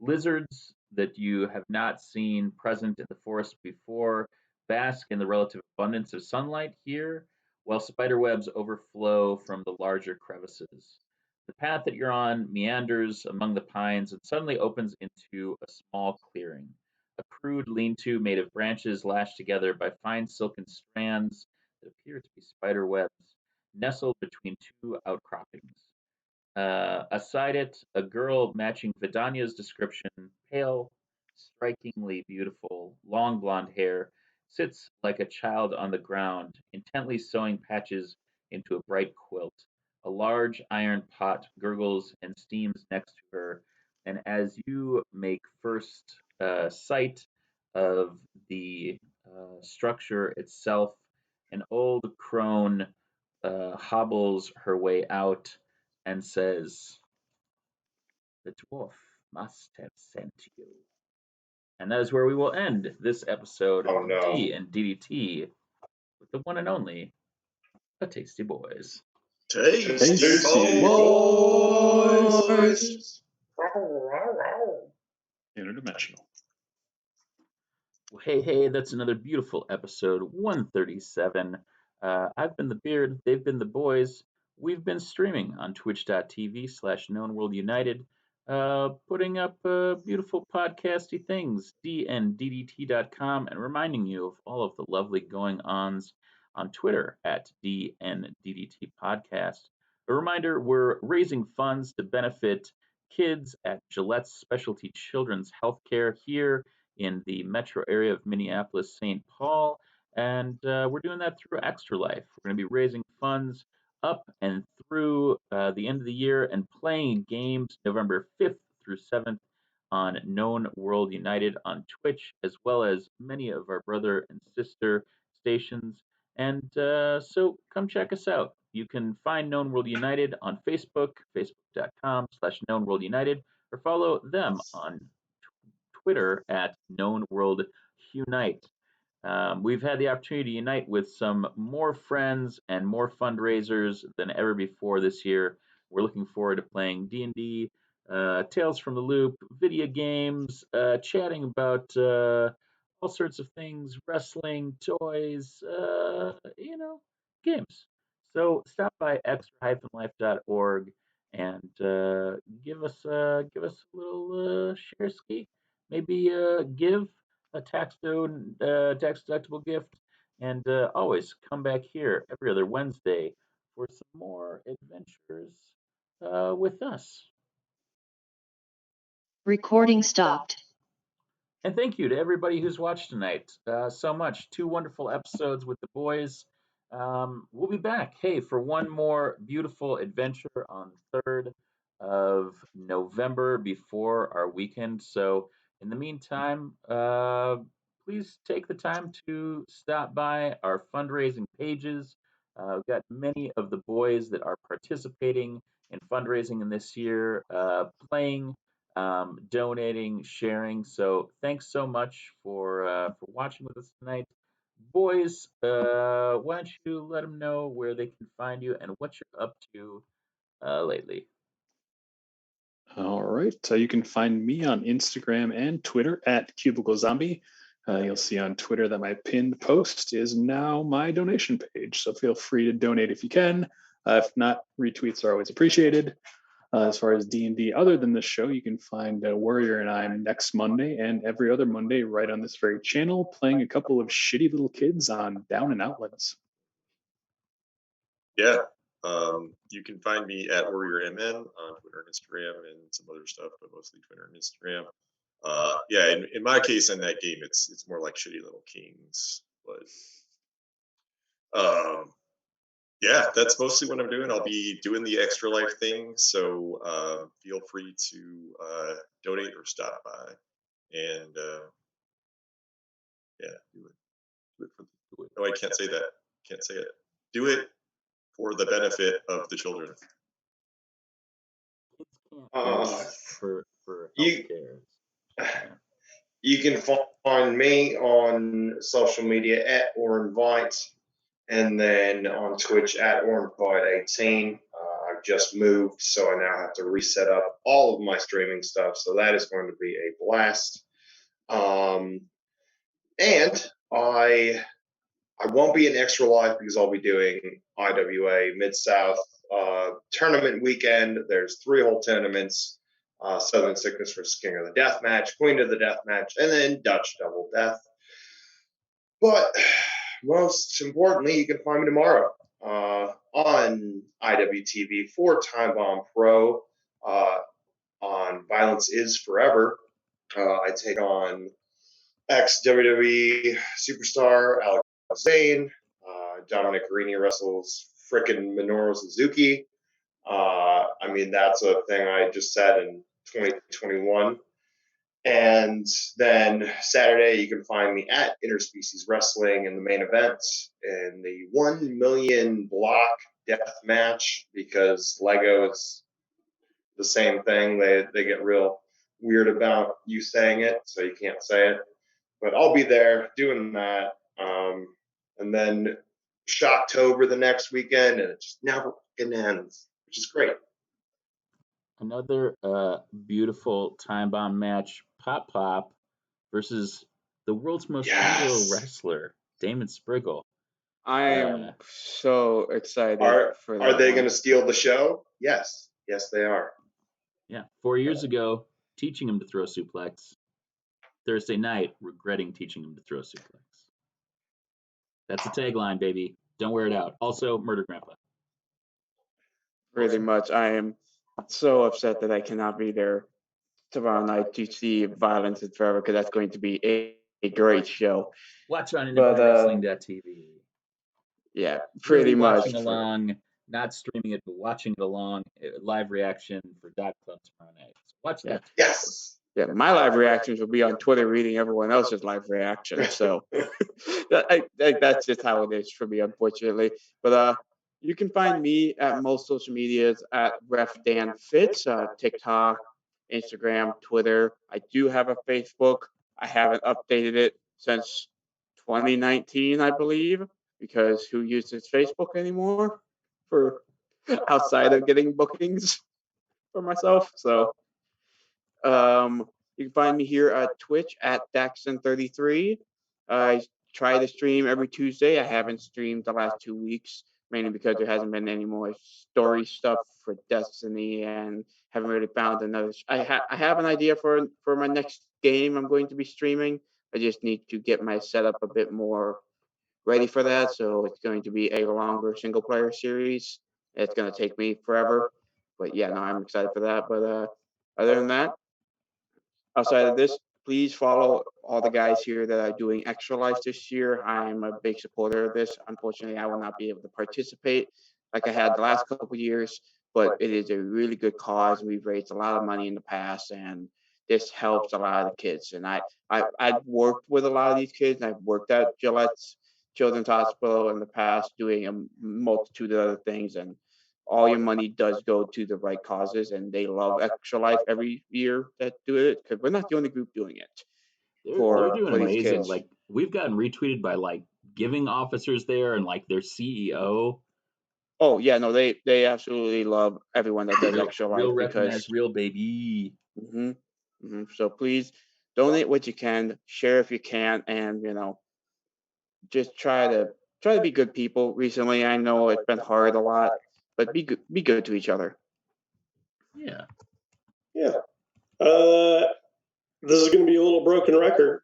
Lizards that you have not seen present in the forest before bask in the relative abundance of sunlight here, while spider webs overflow from the larger crevices. The path that you're on meanders among the pines and suddenly opens into a small clearing. A crude lean to made of branches lashed together by fine silken strands that appear to be spider webs, nestled between two outcroppings. Aside it, a girl matching Vidania's description, pale, strikingly beautiful, long blonde hair, sits like a child on the ground, intently sewing patches into a bright quilt. A large iron pot gurgles and steams next to her, and as you make first sight of the structure itself, an old crone hobbles her way out and says, "The dwarf must have sent you." And that is where we will end this episode Oh of no. D and DDT with the one and only the Tasty Boys. Tasty boys. Interdimensional. Well, hey, that's another beautiful episode 137. I've been the Beard, they've been the Boys. We've been streaming on twitch.tv/knownworldunited, putting up beautiful podcasty things, dnddt.com, and reminding you of all of the lovely going-ons on Twitter at dnddt podcast. A reminder, we're raising funds to benefit kids at Gillette's Specialty Children's Healthcare here in the metro area of Minneapolis, St. Paul. And we're doing that through Extra Life. We're going to be raising funds up and through the end of the year and playing games November 5th through 7th on Known World United on Twitch, as well as many of our brother and sister stations. And so come check us out. You can find Known World United on Facebook, facebook.com/Known World United, or follow them on Twitter at Known World Unite. We've had the opportunity to unite with some more friends and more fundraisers than ever before this year. We're looking forward to playing D&D, Tales from the Loop, video games, chatting about all sorts of things, wrestling, toys, games. So stop by extra-life.org and give us a little share ski. Maybe give a tax deductible gift, and always come back here every other Wednesday for some more adventures with us. Recording stopped. And thank you to everybody who's watched tonight so much. 2 wonderful episodes with the boys. We'll be back, hey, for one more beautiful adventure on the 3rd of November before our weekend. So in the meantime, please take the time to stop by our fundraising pages We've got many of the boys that are participating in fundraising in this year, playing, donating, sharing. So thanks so much for watching with us tonight. Boys, why don't you let them know where they can find you and what you're up to lately? All right. You can find me on Instagram and Twitter at Cubicle Zombie. You'll see on Twitter that my pinned post is now my donation page. So feel free to donate if you can. If not, retweets are always appreciated. As far as D&D, other than this show, you can find Warrior and I next Monday and every other Monday right on this very channel, playing a couple of shitty little kids on Down and Outlands. Yeah. You can find me at Warrior MN on Twitter and Instagram and some other stuff, but mostly Twitter and Instagram. Yeah, in my case in that game, it's more like Shitty Little Kings, but yeah, that's mostly what I'm doing. I'll be doing the Extra Life thing, so feel free to donate or stop by, and yeah, do it for no, I can't say that. Can't say it. Do it for the benefit of the children. For you- healthcare. You can find me on social media at OrInvite, and then on Twitch at OrInvite18. I've just moved, so I now have to reset up all of my streaming stuff. So that is going to be a blast. And I won't be in Extra Life because I'll be doing IWA Mid-South tournament weekend. There's 3 whole tournaments. Southern Sickness versus King of the Death Match, Queen of the Death Match, and then Dutch Double Death. But most importantly, you can find me tomorrow on IWTV for Time Bomb Pro on Violence Is Forever. I take on ex-WWE superstar Alex Zane. Dominic Carini wrestles frickin' Minoru Suzuki. I mean, that's a thing I just said in 2021. And then Saturday, you can find me at Interspecies Wrestling in the main event in the 1 million block death match, because Lego is the same thing. They get real weird about you saying it, so you can't say it. But I'll be there doing that. And then Shocktober the next weekend, and it just never ends, which is great. Another beautiful time bomb match, Pop Pop versus the world's most hero wrestler, Damon Spriggle. I am so excited for that. Are they going to steal the show? Yes. Yes, they are. Yeah. 4 years ago, teaching him to throw suplex. Thursday night, regretting teaching him to throw suplex. That's the tagline, baby. Don't wear it out. Also, murder grandpa. Pretty much. I am so upset that I cannot be there tomorrow night to see Violence Is Forever, because that's going to be a great show. Watch on IndependentWrestling.tv. Yeah, pretty much. Watching along, not streaming it, but watching it along, live reaction for Dot Club tomorrow night. So watch that. Yes. Yeah, my live reactions will be on Twitter reading everyone else's live reactions. So that's just how it is for me, unfortunately. But you can find me at most social medias at RefDanFits, TikTok, Instagram, Twitter. I do have a Facebook. I haven't updated it since 2019, I believe, because who uses Facebook anymore for outside of getting bookings for myself? So you can find me here at Twitch at Daxon33. I try to stream every Tuesday. I haven't streamed the last 2 weeks, mainly because there hasn't been any more story stuff for Destiny, and haven't really found another. I have an idea for my next game I'm going to be streaming. I just need to get my setup a bit more ready for that. So it's going to be a longer single player series. It's going to take me forever. But yeah, no, I'm excited for that. But other than that, outside of this, please follow all the guys here that are doing Extra Life this year. I'm a big supporter of this. Unfortunately, I will not be able to participate like I had the last couple of years, but it is a really good cause. We've raised a lot of money in the past, and this helps a lot of the kids. And I've worked with a lot of these kids. I've worked at Gillette's Children's Hospital in the past, doing a multitude of other things, and all your money does go to the right causes, and they love Extra Life every year that do it, because we're not the only group doing it They're doing for these amazing. kids. Like we've gotten retweeted by like giving officers there and like their CEO. Oh yeah, no, they absolutely love everyone that does Extra Life Real because recognize real baby. so please donate what you can, share if you can, and just try to be good people. Recently, I know it's been hard a lot, but be good to each other. Yeah. Yeah. This is going to be a little broken record.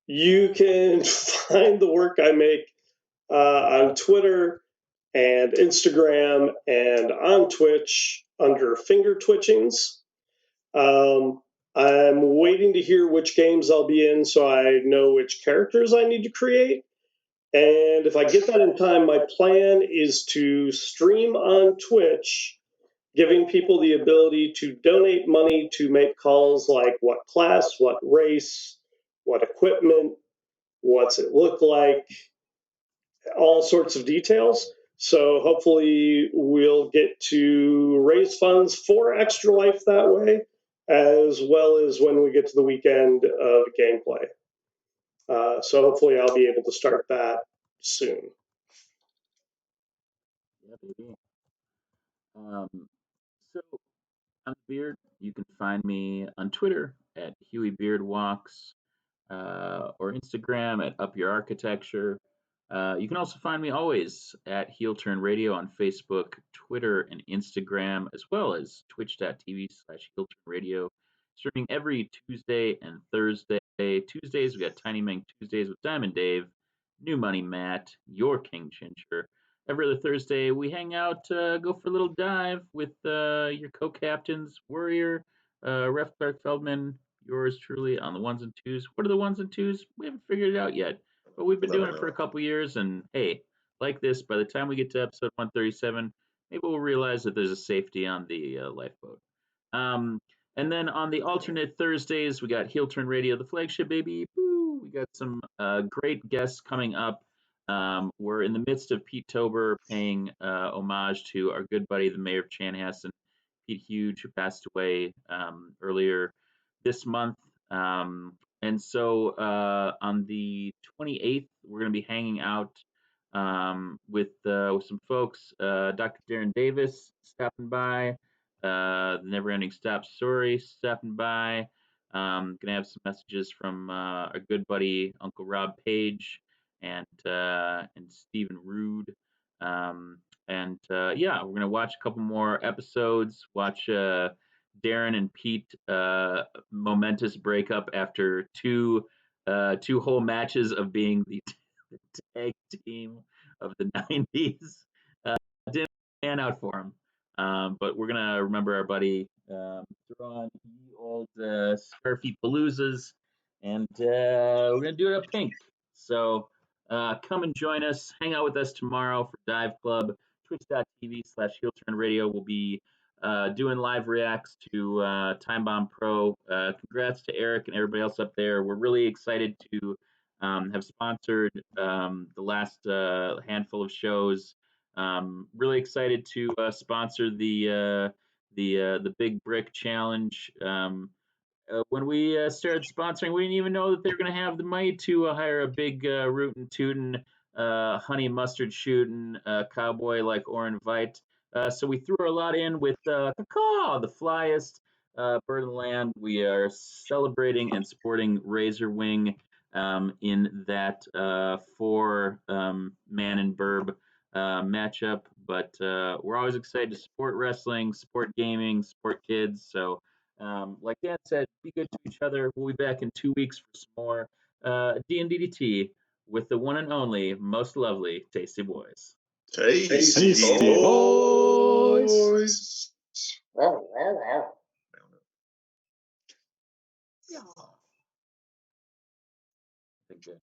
You can find the work I make on Twitter and Instagram and on Twitch under Finger Twitchings. I'm waiting to hear which games I'll be in so I know which characters I need to create. And if I get that in time, my plan is to stream on Twitch, giving people the ability to donate money to make calls like what class, what race, what equipment, what's it look like, all sorts of details. So hopefully we'll get to raise funds for Extra Life that way, as well as when we get to the weekend of gameplay. So hopefully I'll be able to start that soon. Yeah, baby. So I'm Beard. You can find me on Twitter at HueyBeardWalks or Instagram at Up Your Architecture. You can also find me always at Heel Turn Radio on Facebook, Twitter, and Instagram, as well as twitch.tv/Heel Turn Radio, streaming every Tuesday and Thursday. Tuesdays, we got Tiny Ming Tuesdays with Diamond Dave, New Money Matt, Your King Ginger. Every other Thursday, we hang out, go for a little dive with your co-captains, Warrior, Ref Clark Feldman, yours truly on the ones and twos. What are the ones and twos? We haven't figured it out yet, but we've been doing it for a couple years. And hey, like this, by the time we get to episode 137, maybe we'll realize that there's a safety on the lifeboat. And then on the alternate Thursdays, we got Heel Turn Radio, the flagship, baby. Woo! We got some great guests coming up. We're in the midst of Pete Tober paying homage to our good buddy, the mayor of Chanhassen, Pete Huge, who passed away earlier this month. And so on the 28th, we're going to be hanging out with some folks. Dr. Darren Davis stopping by. The Never Ending Stop Story stopping by. Gonna have some messages from our good buddy Uncle Rob Page and Stephen Rude. Yeah, we're gonna watch a couple more episodes. Watch Darren and Pete momentous breakup after two whole matches of being the tag team of the 90s. Didn't pan out for him. But we're gonna remember our buddy Thrawn, the old Scarfy Paloozas, and we're gonna do it up pink. So come and join us. Hang out with us tomorrow for Dive Club. Twitch.tv/Heel-Turn Radio. We'll be doing live reacts to Time Bomb Pro. Congrats to Eric and everybody else up there. We're really excited to have sponsored the last handful of shows. Really excited to sponsor the Big Brick Challenge. When we started sponsoring, we didn't even know that they were going to have the money to hire a big rootin' tootin' honey mustard shooting cowboy like Oren Veit. So we threw a lot in with Caw, the flyest bird in the land. We are celebrating and supporting Razor Wing in that four man and burb matchup. But we're always excited to support wrestling, support gaming, support kids. So like Dan said, be good to each other. We'll be back in 2 weeks for some more D&DDT with the one and only, most lovely Tasty Boys. Tasty Boys. Yeah. I think